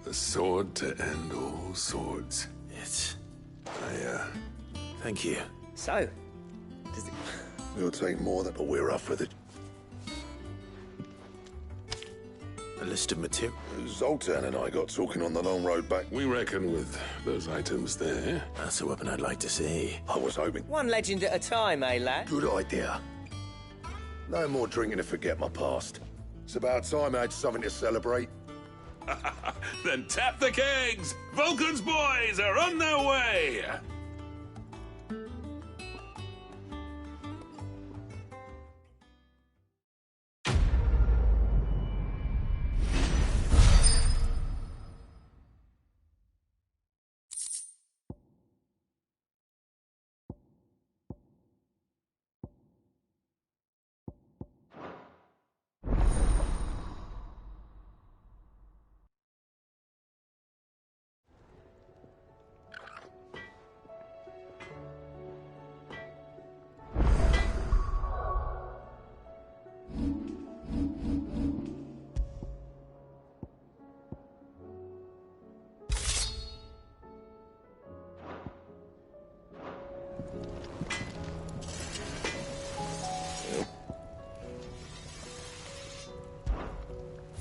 The sword to end all swords. It's... Thank you. So, does it... It'll take more than... But we're up for the... A list of material. Zoltan and I got talking on the long road back. We reckon with those items there. That's a weapon I'd like to see. I was hoping. One legend at a time, eh, lad? Good idea. No more drinking to forget my past. It's about time I had something to celebrate. Then tap the kegs! Vulcan's boys are on their way!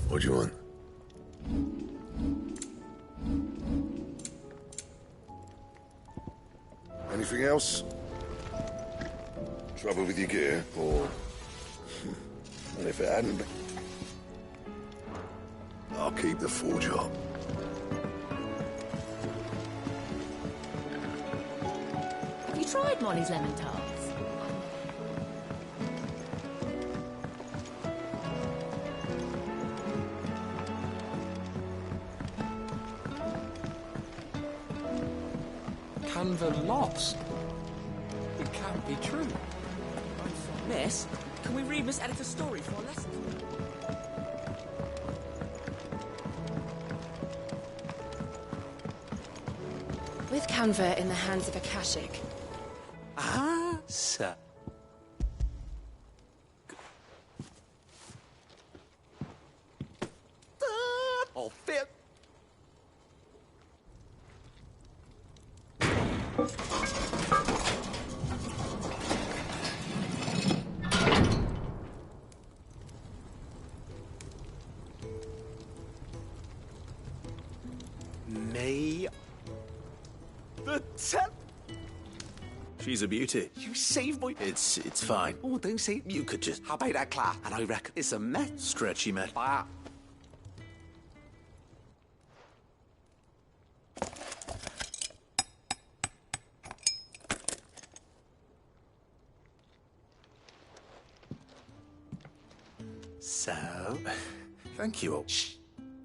What do you want? Anything else? Trouble with your gear, or... And if it hadn't been... I'll keep the forge up. Have you tried Molly's lemon tarts? Canva lost. It can't be true. Miss, can we read Miss Editor's story for a lesson? With Canva in the hands of Akashic. Ah, sir. Oh, fair. May the 10th. She's a beauty. You saved my... It's fine. Oh, don't say... You could just... How about that, Claire? And I reckon it's a mess. Stretchy, Matt. Bah. So... Thank you. Shh.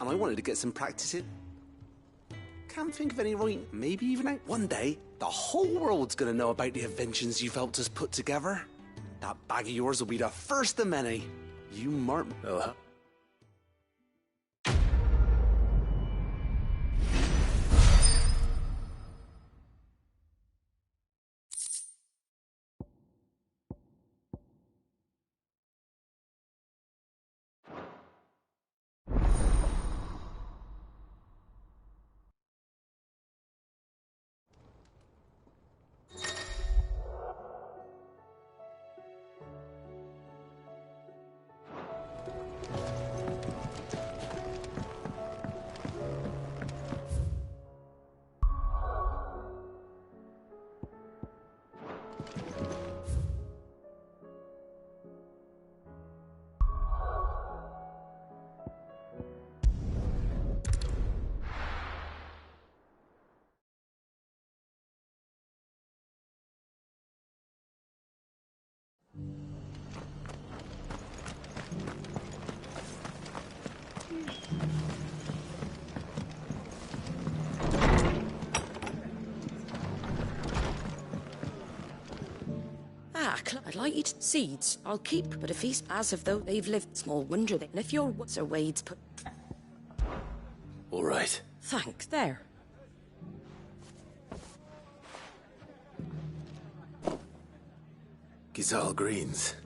And I wanted to get some practice in. Can't think of any right, maybe even out. One day, the whole world's gonna know about the inventions you've helped us put together. That bag of yours will be the first of many. You mark... Oh, I'd like you to seeds. I'll keep, but if he's as of though they've lived, small wonder then. And if you're Sir Wade's put. All right. Thanks, there. Gizal Greens.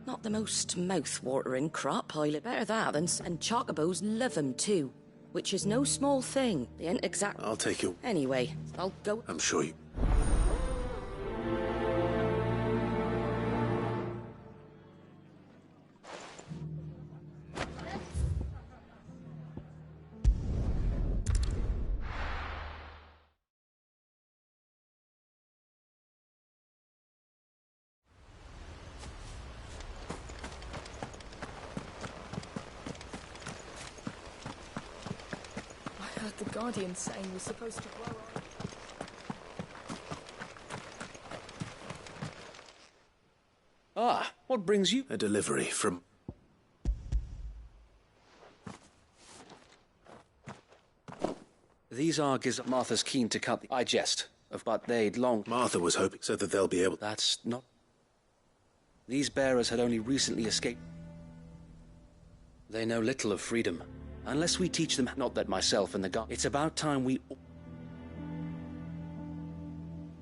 Not the most mouth-watering crop, I'll better that than. And chocobos love 'em too, which is no small thing. They ain't exact. I'll take you. Anyway, I'll go. I'm sure you. I heard the Guardian saying we're supposed to grow our... Ah, what brings you? A delivery from... These are Martha's keen to cut the... I jest. But they'd long... Martha was hoping so that they'll be able... That's not... These bearers had only recently escaped. They know little of freedom. Unless we teach them... Not that myself and the guard... It's about time we...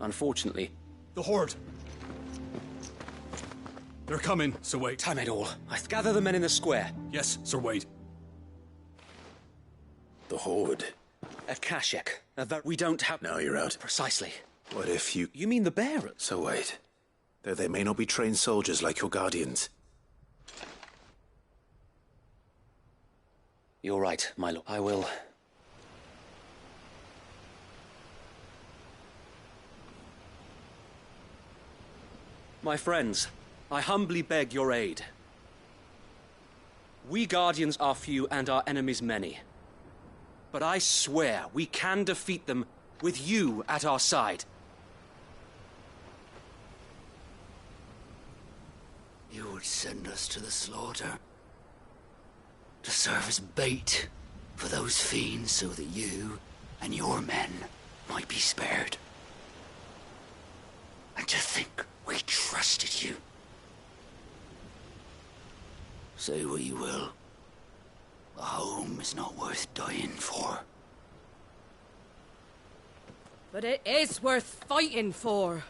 Unfortunately... The Horde! They're coming, Sir Wade. Time it all. I gather the men in the square. Yes, Sir Wade. The Horde. A Kashek. We don't have... Now you're out. Precisely. What if you... You mean the bearers? So wait. Though they may not be trained soldiers like your guardians. You're right, my lord. I will... My friends, I humbly beg your aid. We Guardians are few and our enemies many. But I swear we can defeat them with you at our side. You would send us to the slaughter. To serve as bait for those fiends so that you and your men might be spared. And to think we trusted you. Say what you will. A home is not worth dying for. But it is worth fighting for.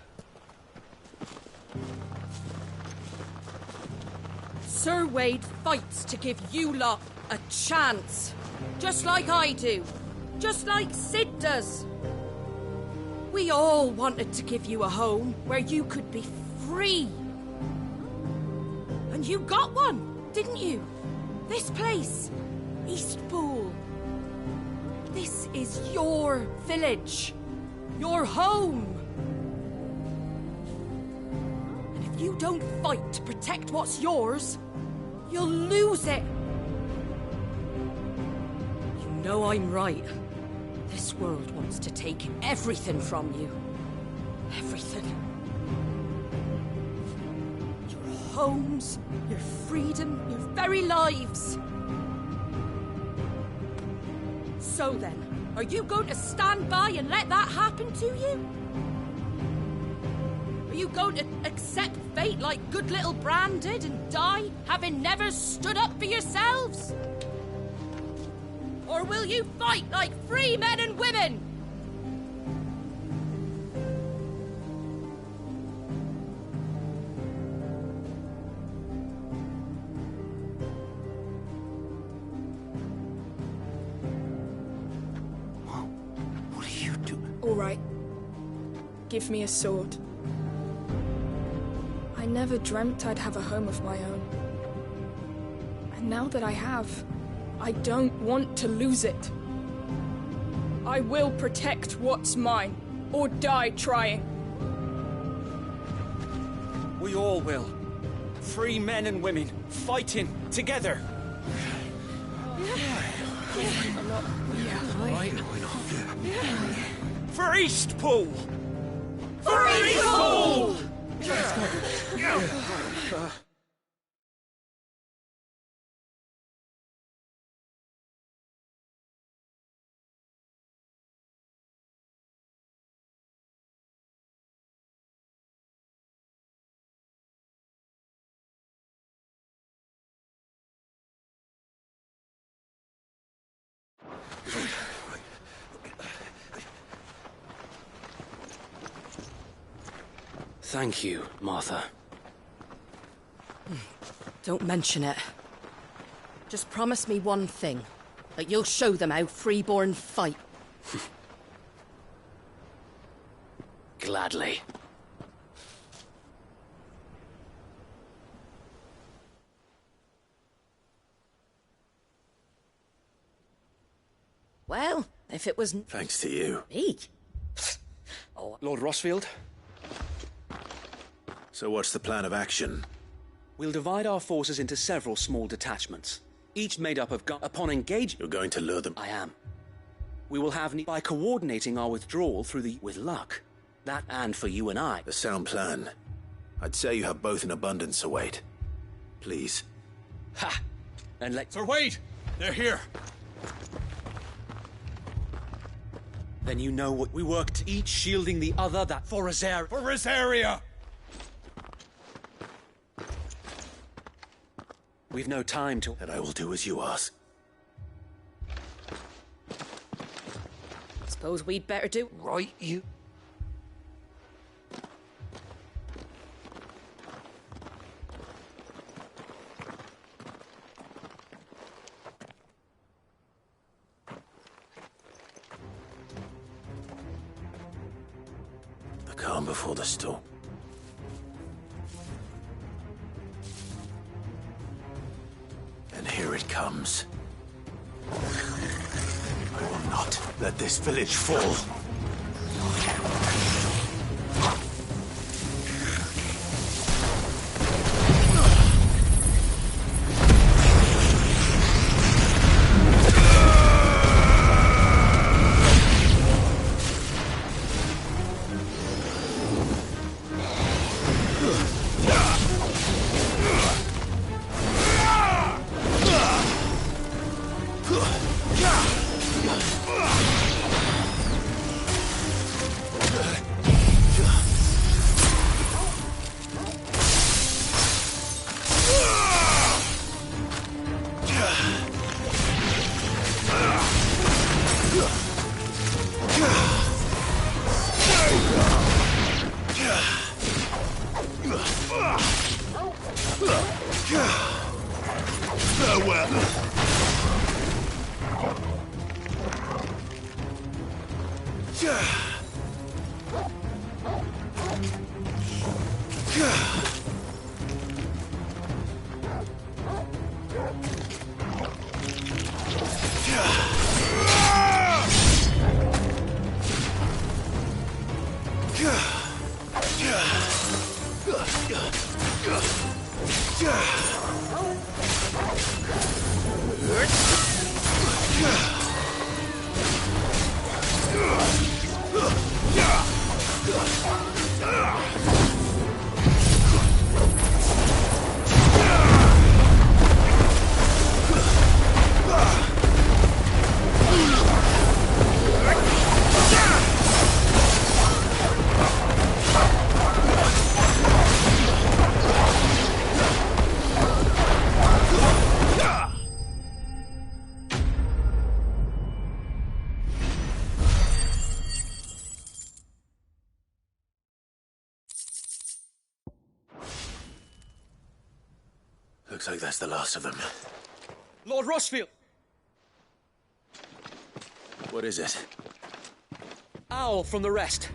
Sir Wade fights to give you lot a chance. Just like I do. Just like Sid does. We all wanted to give you a home where you could be free. And you got one, didn't you? This place, Eastpool. This is your village. Your home. And if you don't fight to protect what's yours, you'll lose it. You know I'm right. This world wants to take everything from you. Everything. Your homes, your freedom, your very lives. So then, are you going to stand by and let that happen to you? Are you going to accept fate like good little Bran did and die, having never stood up for yourselves? Or will you fight like free men and women? What are you doing? All right. Give me a sword. I never dreamt I'd have a home of my own. And now that I have, I don't want to lose it. I will protect what's mine, or die trying. We all will. Free men and women, fighting together. For Eastpool! For Eastpool! Thank you, Martha. Don't mention it. Just promise me one thing. That you'll show them how freeborn fight. Gladly. Well, if it was... Thanks to you. Me? Oh, Lord Rosfield? So what's the plan of action? We'll divide our forces into several small detachments, each made up of upon engagement... You're going to lure them? I am. We will have by coordinating our withdrawal through the... with luck. That and for you and I. A sound plan. I'd say you have both in abundance, Sir Wade. Please. Ha! And let... Sir Wade! They're here! Then you know what we worked, each shielding the other, that... For Rosaria! We've no time to... And I will do as you ask. Suppose we'd better do... Right, you... The calm before the storm. And here it comes. I will not let this village fall. Looks like that's the last of them. Lord Rosfield! What is it? Owl from the rest.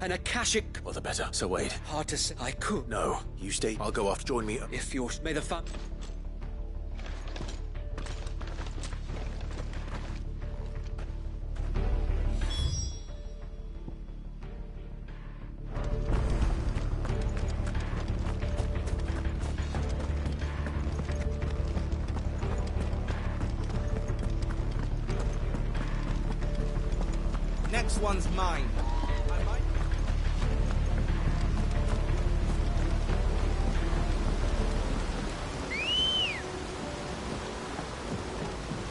An Akashic... All the better. So Wade. Hard to say. I could. No. You stay. I'll go off. Join me. If you're... May the fun... Next one's mine.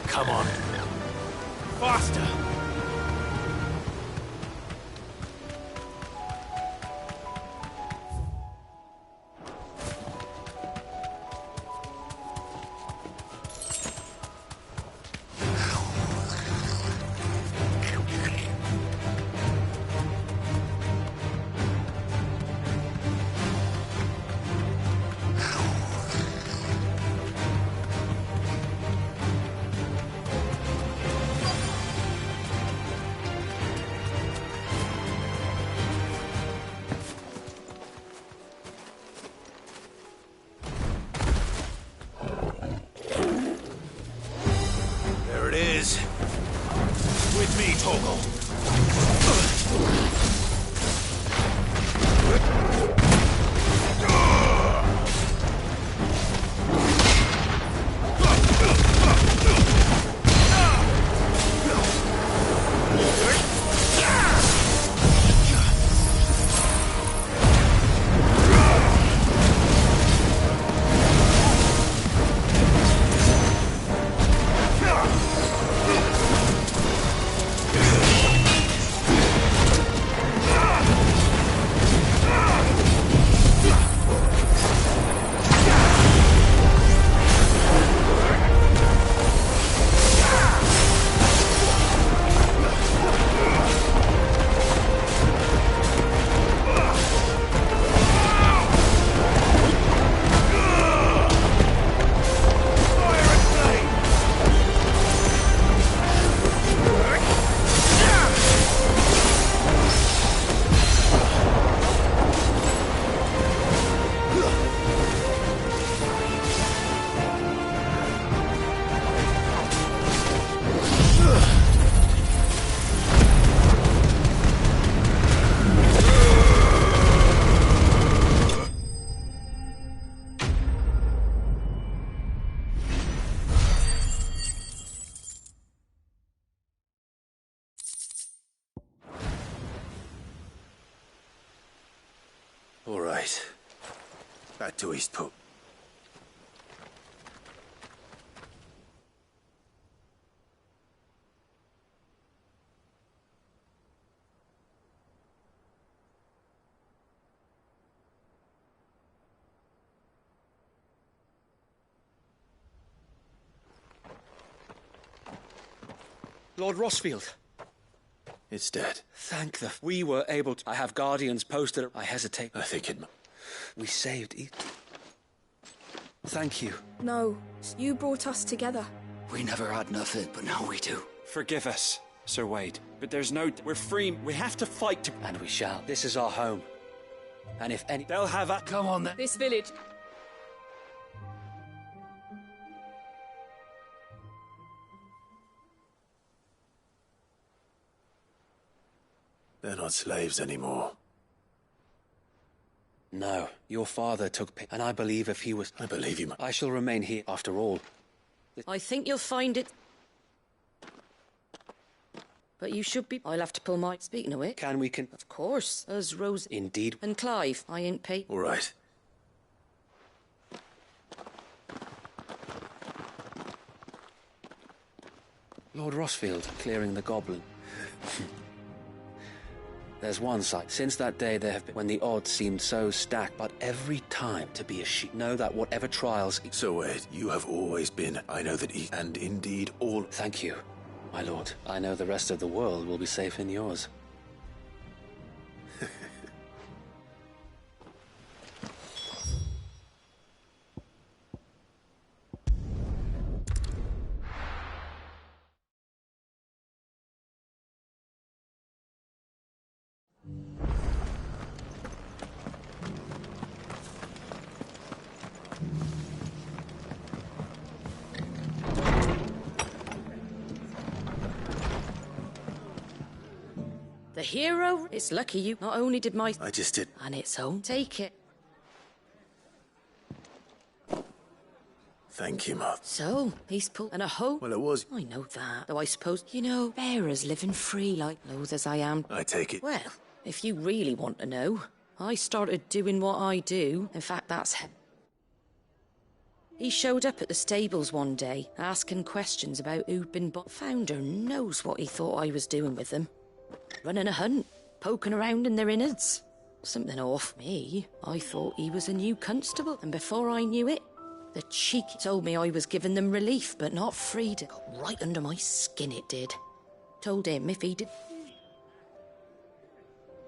Come on. Faster! All right. Back to Eastport. Lord Rosfield. It's dead. Thank the... We were able to... I have guardians posted... I hesitate. I think it... We saved... Thank you. No, you brought us together. We never had nothing, but now we do. Forgive us, Sir Wade. But there's no... We're free. We have to fight to... And we shall. This is our home. And if any... They'll have a... Come on then. This village... They're not slaves anymore. No, your father took and I believe if he was... I believe you. I shall remain here, after all. I think you'll find it. But you should be... I'll have to pull my... Speaking of which... Can we can... Of course, as Rose... Indeed. And Clive, I ain't paid... All right. Lord Rosfield, clearing the goblin. There's one side. Since that day there have been... When the odds seemed so stacked, but every time to be a sheep. Know that whatever trials... So, Wade, you have always been... I know that and indeed all... Thank you, my lord. I know the rest of the world will be safe in yours. The hero? It's lucky you... Not only did my... I just did... And it's home. Take it. Thank you, Mother. So, he's pulled... And a hoe? Well, it was... I know that. Though I suppose... You know, bearers living free like loath as I am. I take it. Well, if you really want to know, I started doing what I do. In fact, that's... He showed up at the stables one day, asking questions about who'd been Founder knows what he thought I was doing with them. Running a hunt, poking around in their innards. Something off me. I thought he was a new constable, and before I knew it, the cheek told me I was giving them relief, but not freedom. Got right under my skin, it did. Told him if he did...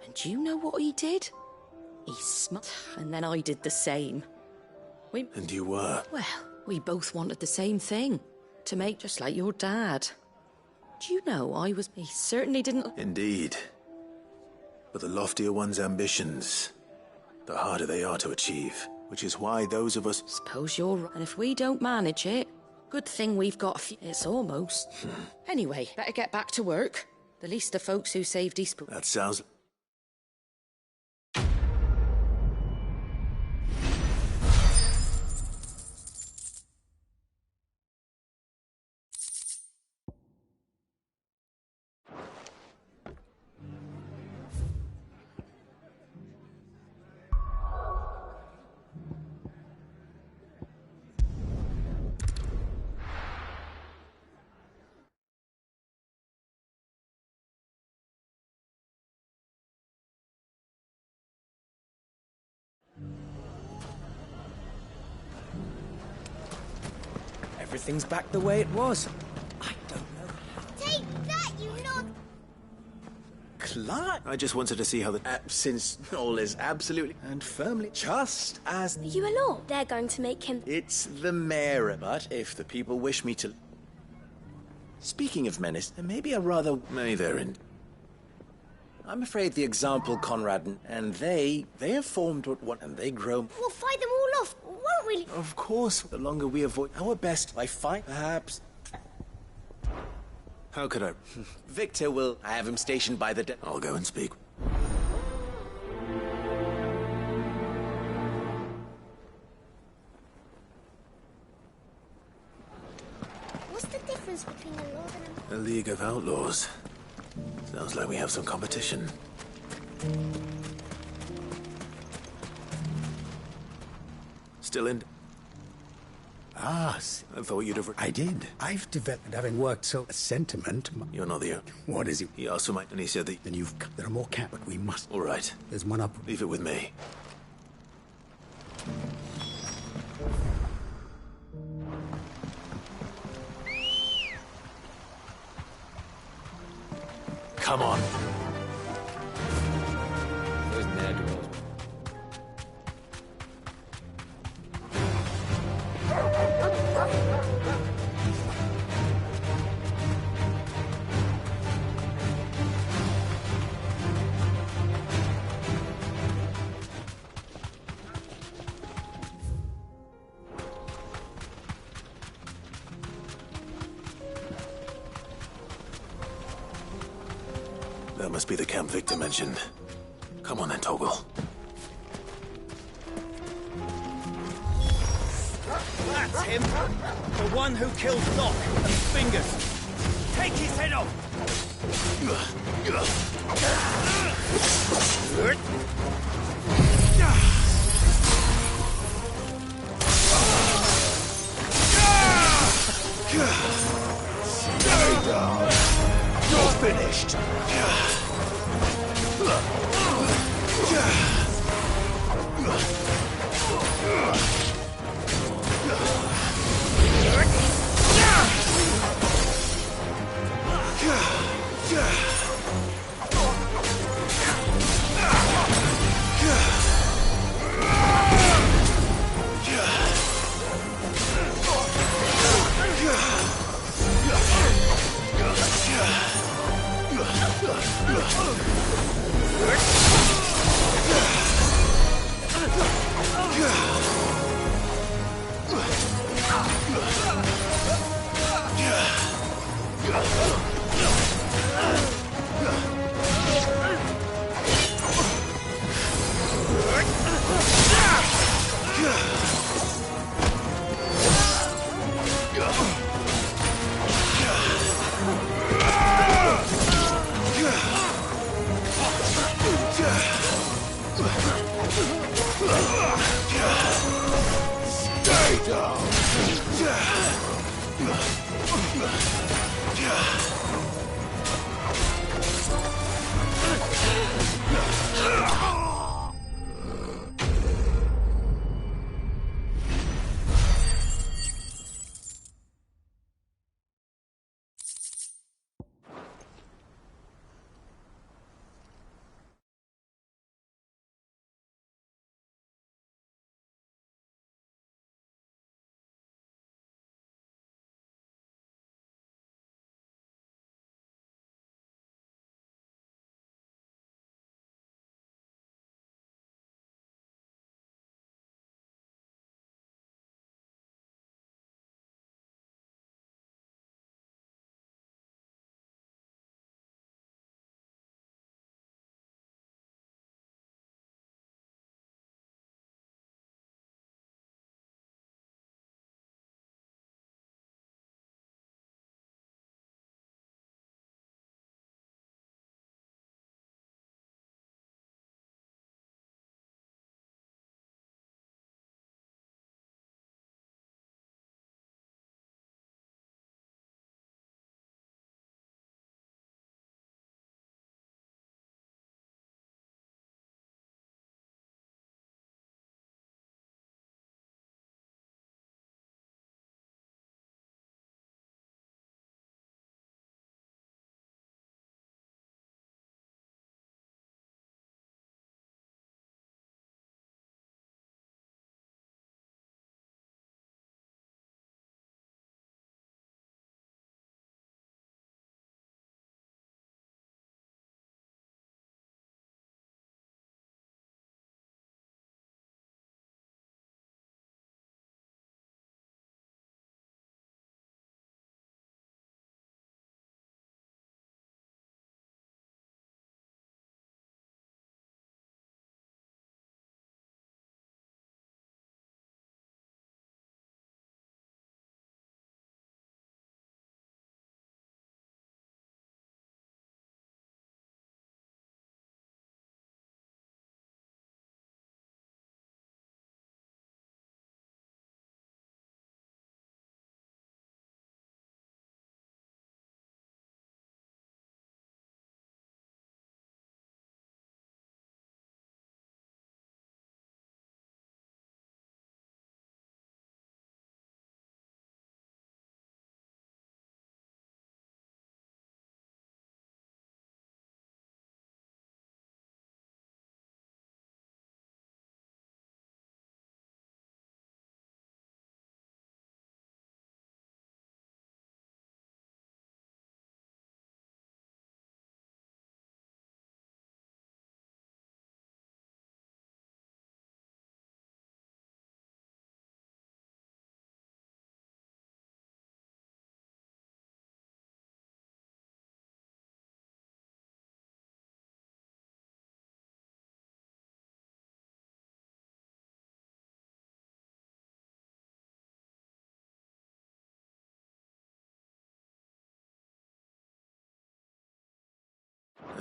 And do you know what he did? He smiled, and then I did the same. And you were? Well, we both wanted the same thing. To make just like your dad. Do you know, he certainly didn't... Indeed. But the loftier one's ambitions, the harder they are to achieve. Which is why those of us... Suppose you're right. And if we don't manage it, good thing we've got a few... It's almost... Anyway, better get back to work. The least the folks who saved Eastport. That sounds... Everything's back the way it was. Take that, you not... Clark! I just wanted to see how the... since all is absolutely and firmly just as... Are you alone? They're going to make him... It's the mayor, but if the people wish me to... Speaking of menace, there may be a rather... May they're in... I'm afraid the example, Conrad, and they have formed what and they grow... We'll fight them all off, won't we? Of course, the longer we avoid our best by fight, perhaps... How could I... Victor will have him stationed by the... I'll go and speak. What's the difference between a lord and A League of Outlaws. Sounds like we have some competition. Still in... Ah, I thought you'd have... I did. I've developed, having worked so... Sentiment... You're not the... What is it? He asked for my... And he said that... Then you've... There are more cats, but we must... All right. There's one up... Leave it with me. Come on. Those ne'er-do-wells. That must be the camp Victor mentioned. Come on then, Toggle. That's him! The one who killed Locke and Fingers! Take his head off! Stay down! You're finished!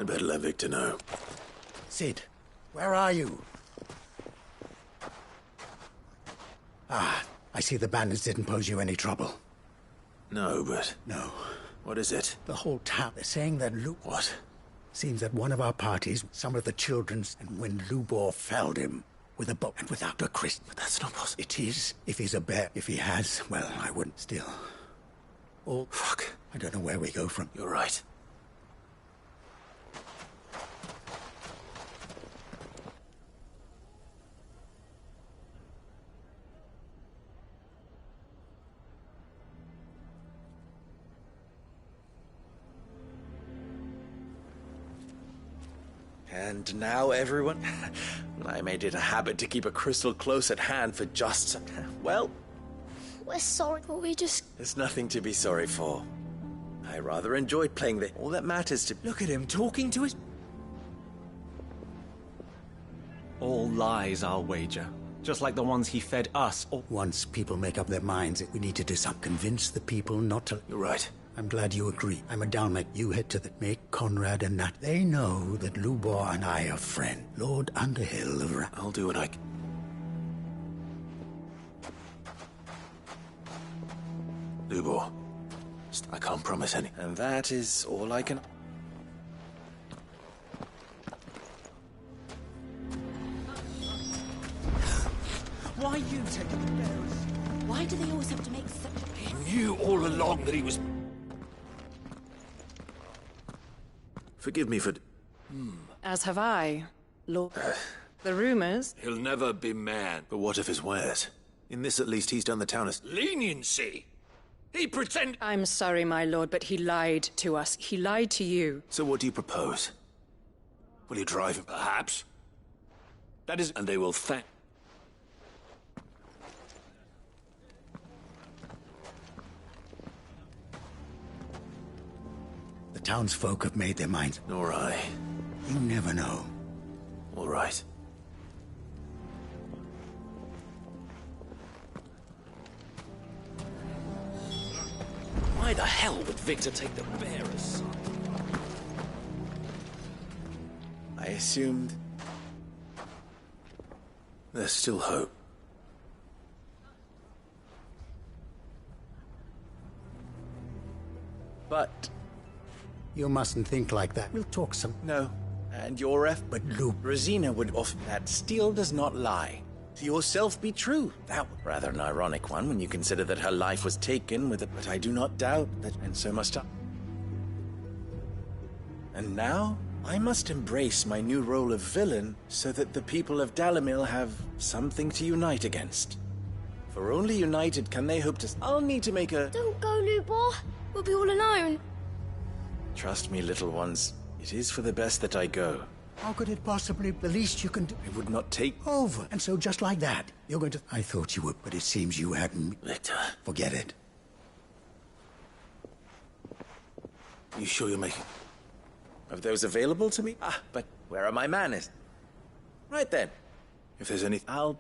I'd better let Victor know. Cid, where are you? Ah, I see the bandits didn't pose you any trouble. No, but... No. What is it? The whole town. They're saying that What? Seems that one of our parties, some of the children's, and when Lubor felled him with a bow and without a Christ. But that's not possible. It is. If he's a bear. If he has, well, I wouldn't still. Oh, fuck. I don't know where we go from. You're right. And now, everyone, I made it a habit to keep a crystal close at hand for just... Well, We're sorry, but we just... there's nothing to be sorry for. I rather enjoyed playing the... All that matters to... Look at him talking to his... All lies, I'll wager. Just like the ones he fed us. Once people make up their minds, we need to do something. Convince the people not to... You're right. I'm glad you agree. I'm a Dalmek. You head to the... Make Conrad and Nat. They know that Lubor and I are friends. Lord Underhill of... I'll do what I can. Lubor. I can't promise any. And that is all I can... Why you taking the bearers? Why do they always have to make such a... He knew all along that he was... Forgive me for... As have I, Lord. The rumors... He'll never be man. But what of his wares? In this, at least, he's done the town as... Leniency! He pretend... I'm sorry, my lord, but he lied to us. He lied to you. So what do you propose? Will you drive him? Perhaps. That is... And they will thank... The townsfolk have made their minds. Nor I. You never know. All right. Why the hell would Victor take the bearers? I assumed... There's still hope. But... You mustn't think like that. We'll talk some... No. And your F... But Luke... Rosina would offer that steel does not lie. To yourself be true. That was rather an ironic one when you consider that her life was taken with a... But I do not doubt that... And so must I. And now, I must embrace my new role of villain so that the people of Dalimil have something to unite against. For only united can they hope to... I'll need to make a... Don't go, Lubor. We'll be all alone. Trust me, little ones. It is for the best that I go. How could it possibly... The least you can do... It would not take... Over. And so just like that, you're going to... I thought you would, but it seems you hadn't... Victor. Forget it. You sure you're making... Of those available to me? Ah, but where are my manners? Right then. If there's any... I'll...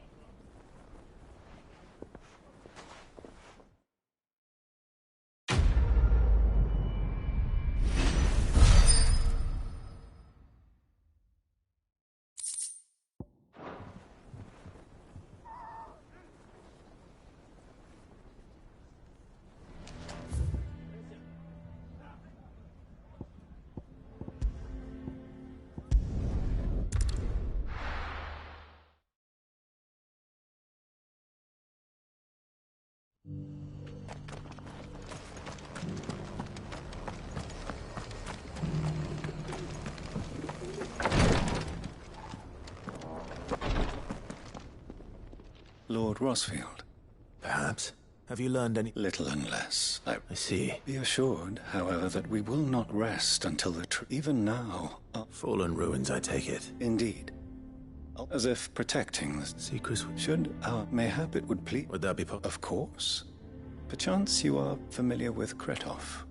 Lord Rosfield. Perhaps. Have you learned any... Little unless. I see. Be assured, however, that we will not rest until the even now... Fallen ruins, I take it. Indeed. As if protecting the... Secrets... Should our... Mayhap it would please... Would that be possible? Of course. Perchance you are familiar with Kretov.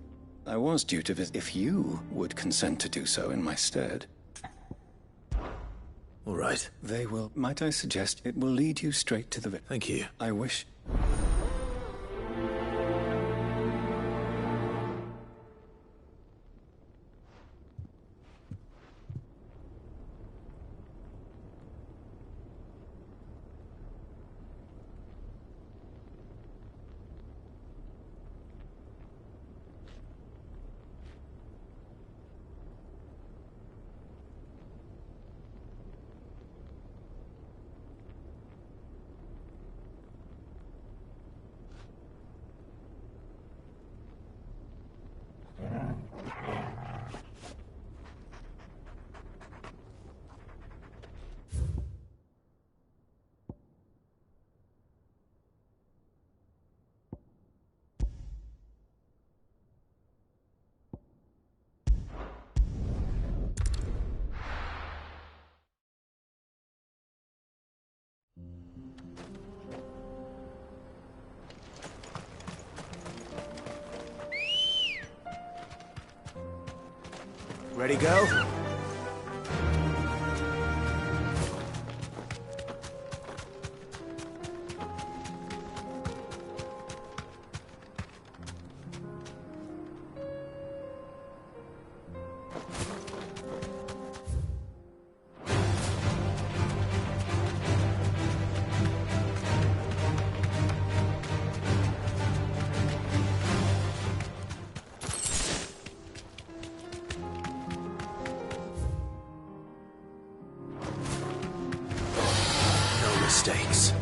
I was due to visit if you would consent to do so in my stead. All right. They will... Might I suggest it will lead you straight to the... Thank you. I wish... Ready, go? Mistakes.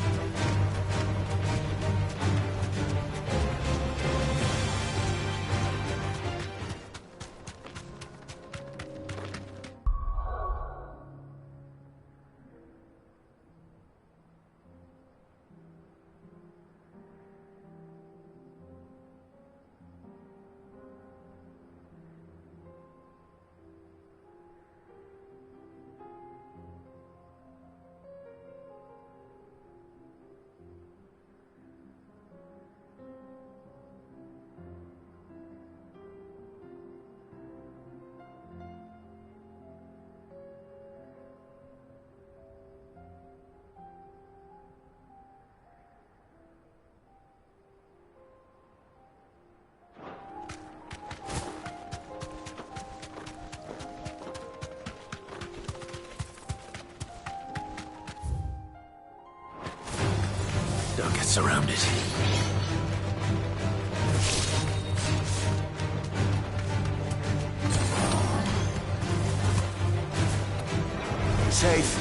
Don't get surrounded. Safe.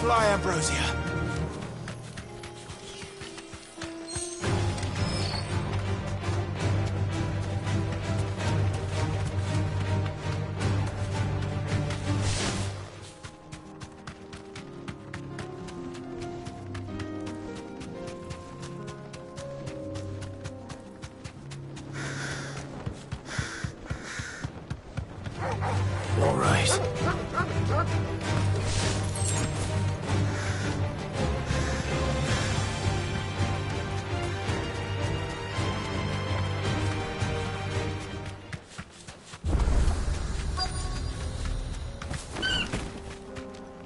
Fly, Ambrosia. All right.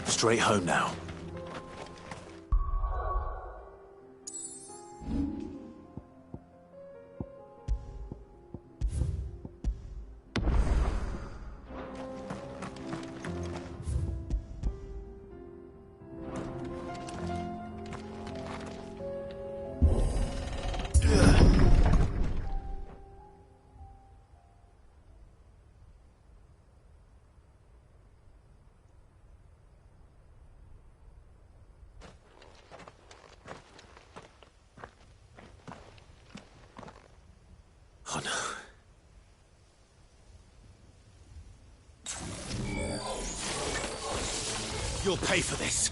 Straight home now. Oh no. You'll pay for this.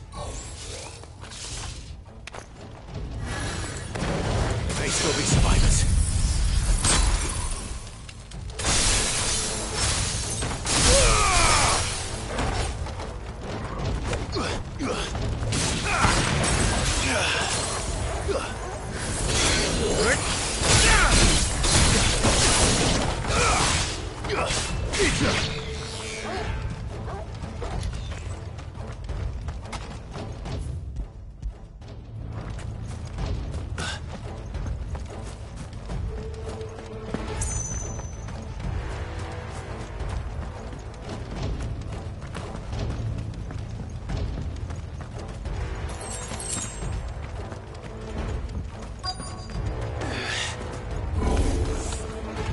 There may still be survivors.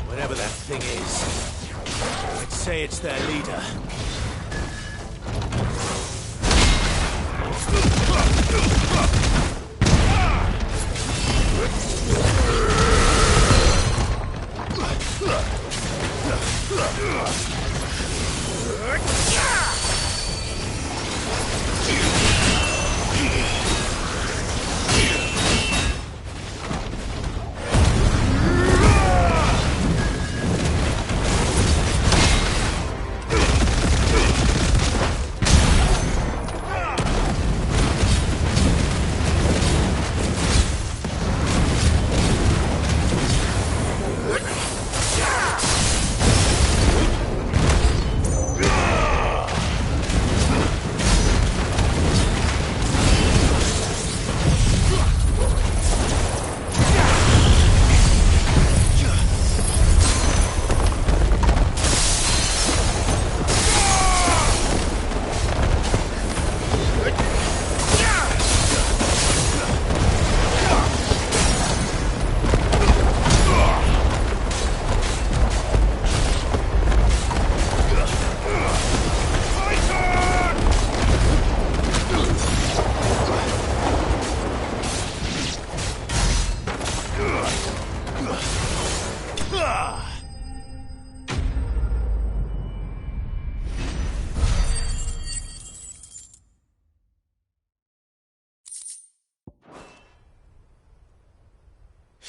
Whatever that thing is, I'd say it's their leader.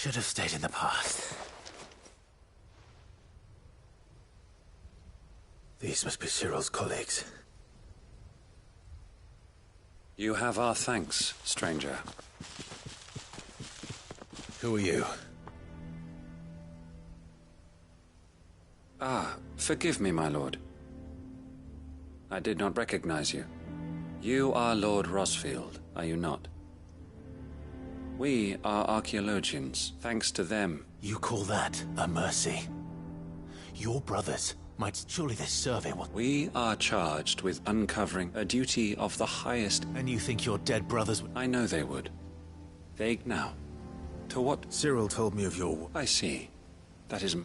Should have stayed in the past. These must be Cyril's colleagues. You have our thanks, stranger. Who are you? Ah, forgive me, my lord. I did not recognize you. You are Lord Rosfield, are you not? We are archaeologians. Thanks to them. You call that a mercy? Your brothers might... Surely this survey will... We are charged with uncovering a duty of the highest... And you think your dead brothers would... I know they would. Vague now. To what... Cyril told me of your... I see. That is...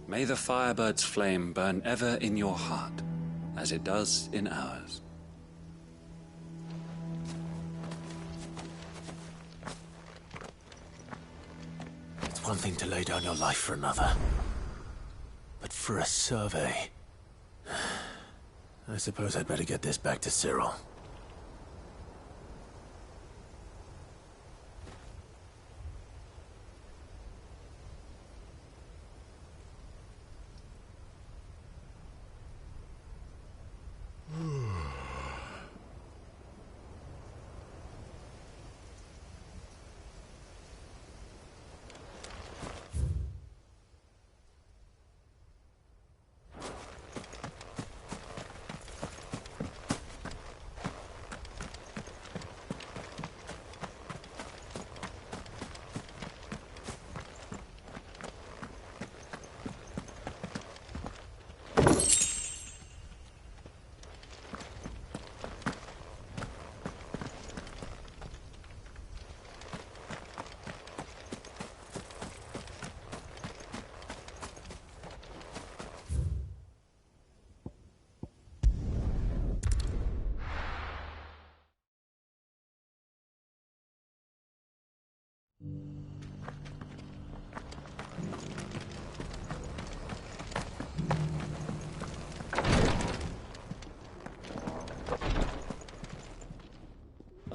May the Firebird's flame burn ever in your heart, as it does in ours. It's one thing to lay down your life for another. But for a survey... I suppose I'd better get this back to Cyril.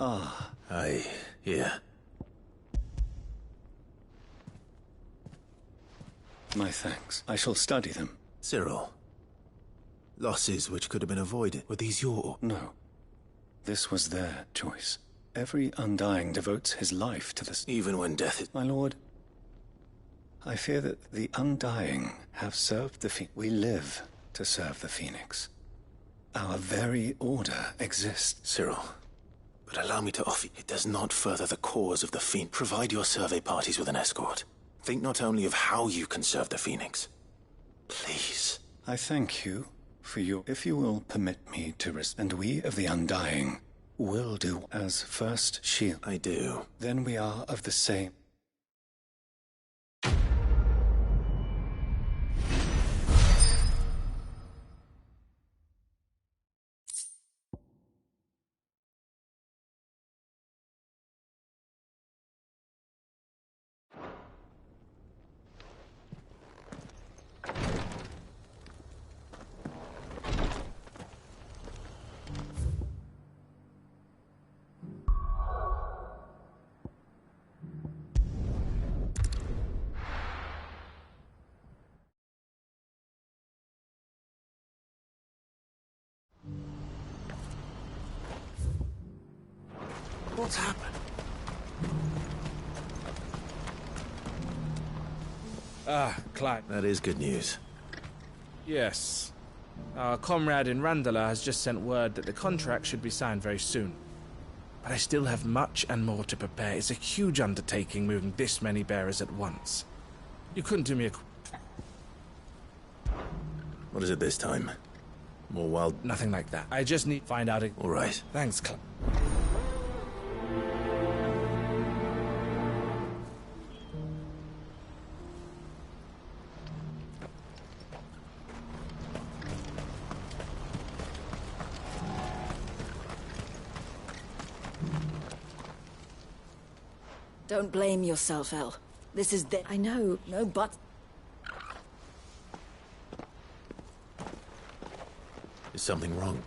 Ah. Aye, here. My thanks. I shall study them. Cyril, losses which could have been avoided, were these your... No. This was their choice. Every Undying devotes his life to this. Even when death is... My lord, I fear that the Undying have served the Phoenix. We live to serve the Phoenix. Our very order exists. Cyril, but allow me to offer... It does not further the cause of the Phoenix. Provide your survey parties with an escort. Think not only of how you can serve the Phoenix. Please. I thank you for your... If you will permit me to and we of the Undying will do as first shield. I do. Then we are of the same... What's happened? Ah, Clyde. That is good news. Yes. Our comrade in Randala has just sent word that the contract should be signed very soon. But I still have much and more to prepare. It's a huge undertaking moving this many bearers at once. You couldn't do me a... What is it this time? More wild... Nothing like that. I just need to find out... All right. Thanks, Clyde. Don't blame yourself, El. This is the... I know, no but... Is something wrong?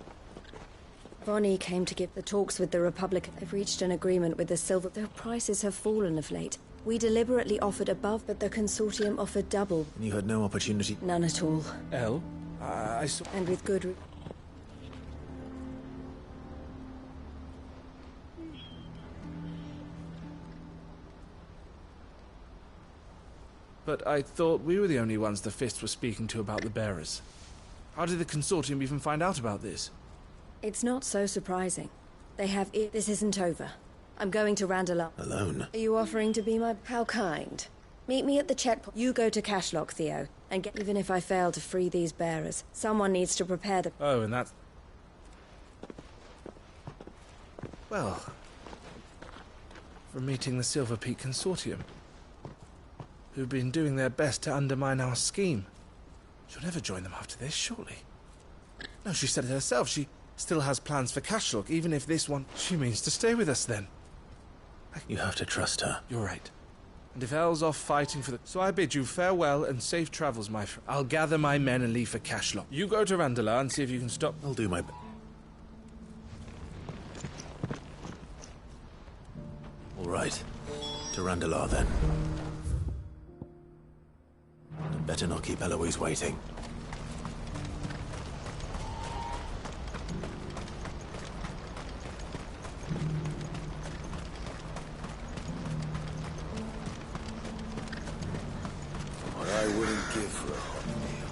Vonnie came to give the talks with the Republic. They've reached an agreement with the Silver... Their prices have fallen of late. We deliberately offered above, but the Consortium offered double. And you had no opportunity? None at all. El? I saw... And with good... But I thought we were the only ones the Fist were speaking to about the bearers. How did the Consortium even find out about this? It's not so surprising. They have... This isn't over. I'm going to Randala. Alone? Are you offering to be my... How kind. Meet me at the checkpoint. You go to Cashlock, Theo, and get... Even if I fail to free these bearers, someone needs to prepare the... Oh, and that's... Well... From meeting the Silver Peak Consortium, who've been doing their best to undermine our scheme. She'll never join them after this, surely. No, she said it herself. She still has plans for Cashlock, even if this one... She means to stay with us, then. You have to trust her. You're right. And if El's off fighting for the... So I bid you farewell and safe travels, my friend. I'll gather my men and leave for Cashlock. You go to Randala and see if you can stop... I'll do my best. All right. To Randala, then. I'd better not keep Eloise waiting. What I wouldn't give for a hot meal.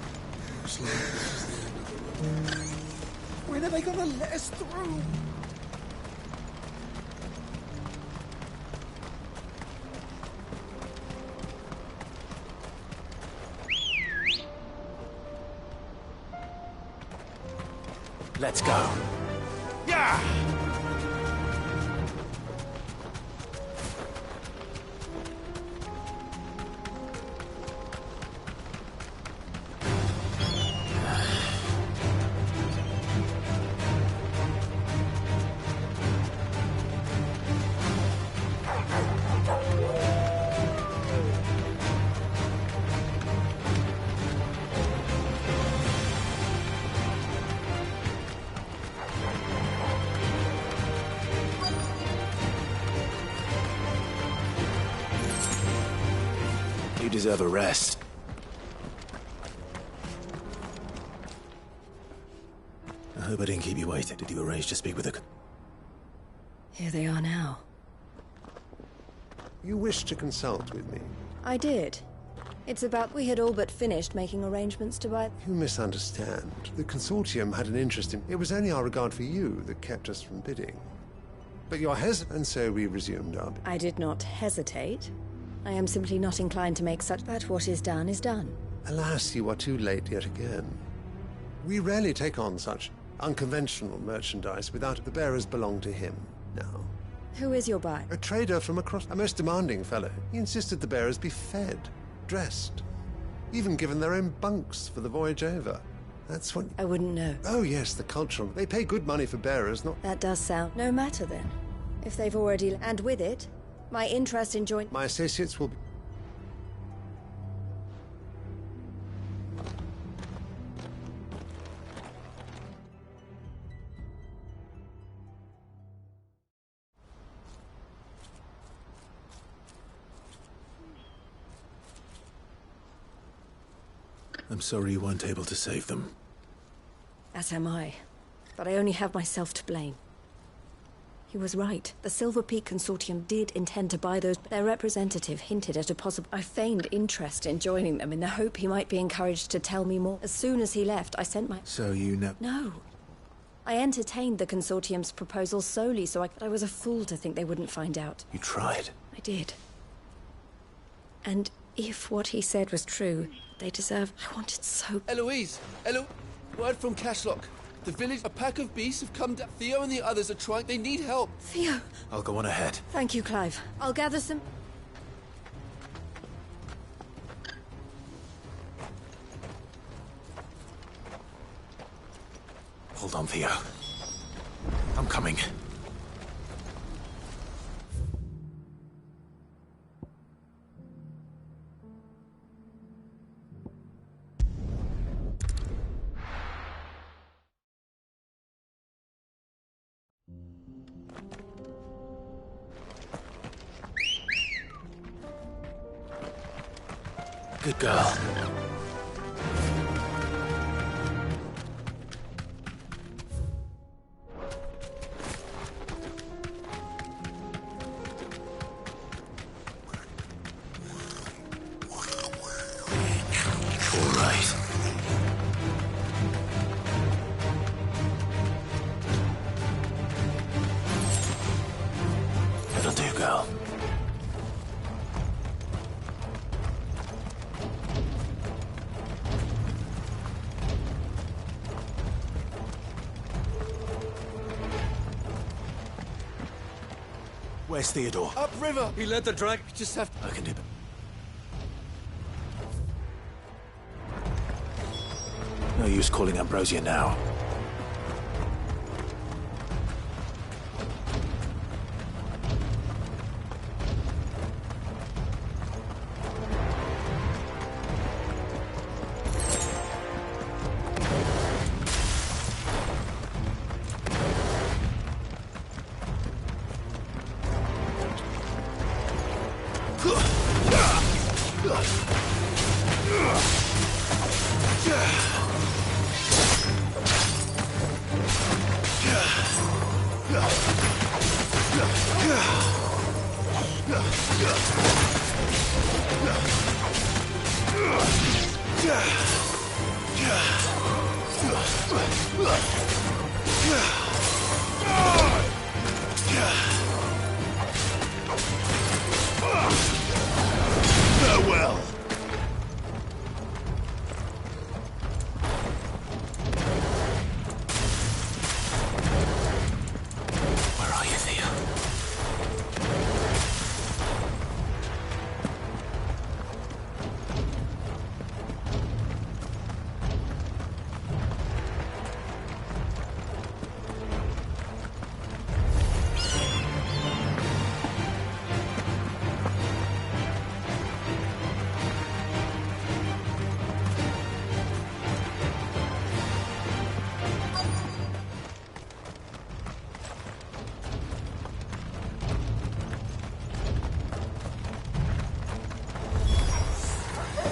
Looks like this is the end of the road. When are they gonna let us through? Let's go. Yeah! You deserve a rest. I hope I didn't keep you waiting. Did you arrange to speak with the... Here they are now. You wished to consult with me? I did. It's about we had all but finished making arrangements to buy... You misunderstand. The consortium had an interest in... It was only our regard for you that kept us from bidding. But you're hesitant, and so we resumed our... I did not hesitate. I am simply not inclined to make such that what is done is done. Alas, you are too late yet again. We rarely take on such unconventional merchandise without the bearers belong to him now. Who is your buyer? A trader from across... A most demanding fellow. He insisted the bearers be fed, dressed, even given their own bunks for the voyage over. That's what... I wouldn't know. Oh yes, the cultural... They pay good money for bearers, not... That does sound... No matter then. If they've already... And with it, my interest in joint... My associates will be... I'm sorry you weren't able to save them. As am I. But I only have myself to blame. He was right. The Silver Peak Consortium did intend to buy those, but their representative hinted at a possible... I feigned interest in joining them in the hope he might be encouraged to tell me more. As soon as he left, I sent my... So you know... No. I entertained the Consortium's proposal solely so I was a fool to think they wouldn't find out. You tried. I did. And if what he said was true, they deserve... I wanted so... Eloise! Word from Cashlock. The village, a pack of beasts have come down. Theo and the others are trying. They need help. Theo! I'll go on ahead. Thank you, Clive. I'll gather some... Hold on, Theo. I'm coming. Good girl. All right. It'll do, girl. Where's Theodore? Upriver! He led the drag. Just have to... I can do it. No use calling Ambrosia now. Farewell.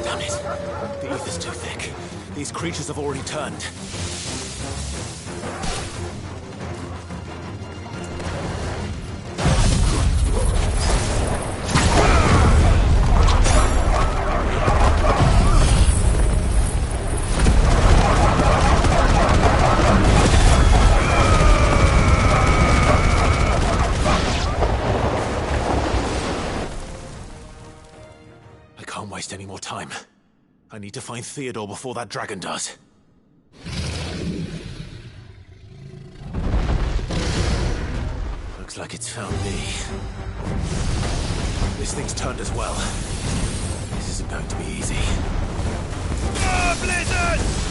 Damn it. The ether's too thick. These creatures have already turned. Any more time. I need to find Theodore before that dragon does. Looks like it's found me. This thing's turned as well. This isn't going to be easy. Ah, Blizzard!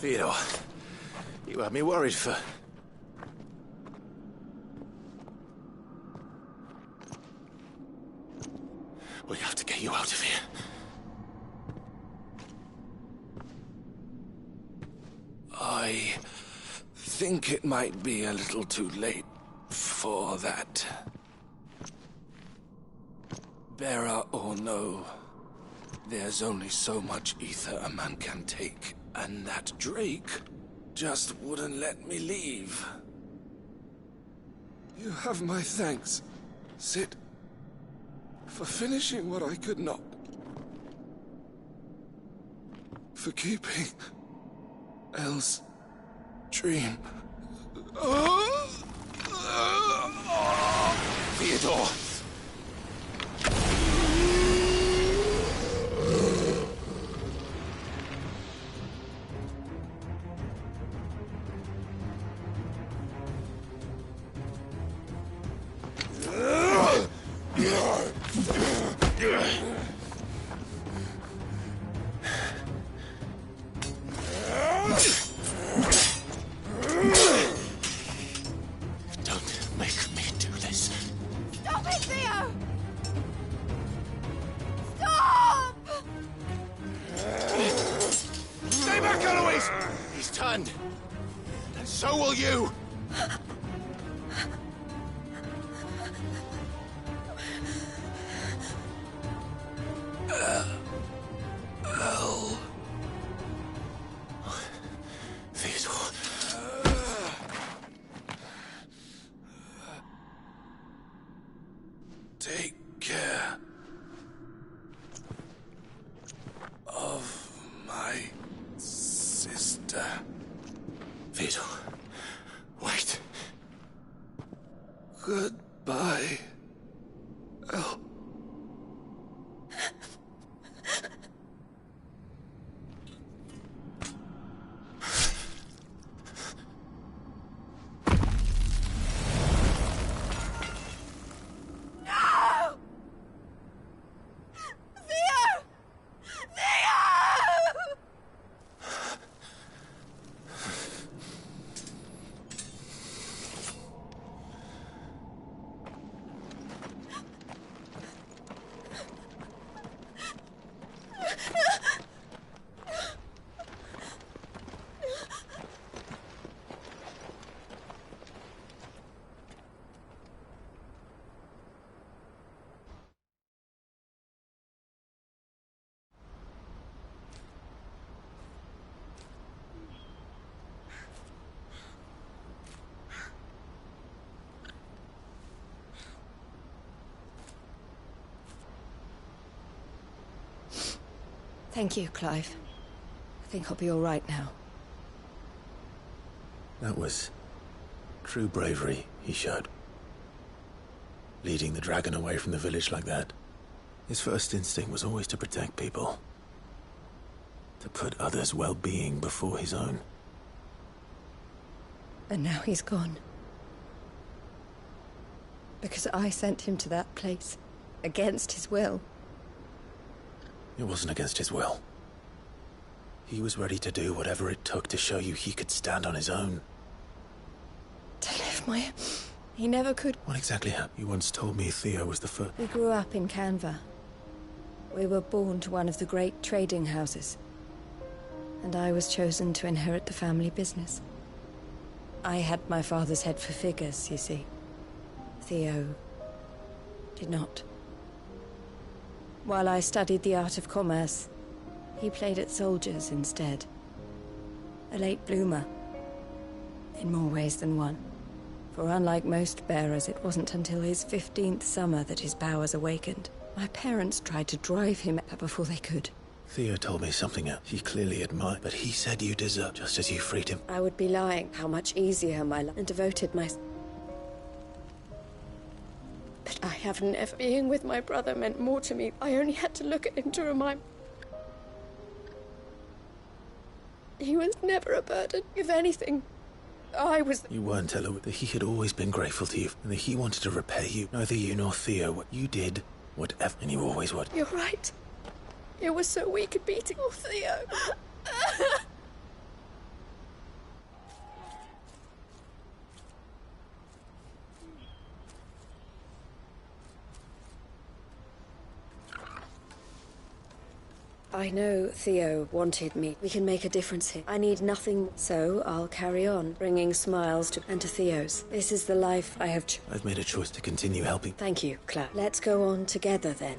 Theodore, you had me worried for... We have to get you out of here. I think it might be a little too late for that. Bearer or no, there's only so much ether a man can take, and that Drake just wouldn't let me leave. You have my thanks, Cid, for finishing what I could not. For keeping Elle's dream. Theodore! Don't make me do this. Stop it, Theo! Stop! Stay back, Eloise! He's turned. And so will you! Elle. Theodore. Take care of my sister. Theodore, wait. Goodbye, Elle. No! Theo! Theo! Thank you, Clive. I think I'll be all right now. That was true bravery he showed. Leading the dragon away from the village like that. His first instinct was always to protect people. To put others' well-being before his own. And now he's gone. Because I sent him to that place, against his will. It wasn't against his will. He was ready to do whatever it took to show you he could stand on his own. To live my... He never could. What exactly happened? You once told me Theo was the first... We grew up in Canva. We were born to one of the great trading houses. And I was chosen to inherit the family business. I had my father's head for figures, you see. Theo did not. While I studied the art of commerce, he played at soldiers instead. A late bloomer. In more ways than one. For unlike most bearers, it wasn't until his 15th summer that his powers awakened. My parents tried to drive him out before they could. Theo told me something else he clearly admired, but he said you deserved just as you freed him. I would be lying how much easier my life and devoted my... But I have never... Being with my brother meant more to me. I only had to look at him to remind... He was never a burden. If anything, I was... You weren't, Ella, that he had always been grateful to you, and that he wanted to repay you. Neither you nor Theo, what you did, whatever, and you always would. You're right. It was so we could beat it. Oh, Theo. I know Theo wanted me. We can make a difference here. I need nothing, so I'll carry on, bringing smiles to Theo's. This is the life I have I've made a choice to continue helping. Thank you, Claire. Let's go on together then.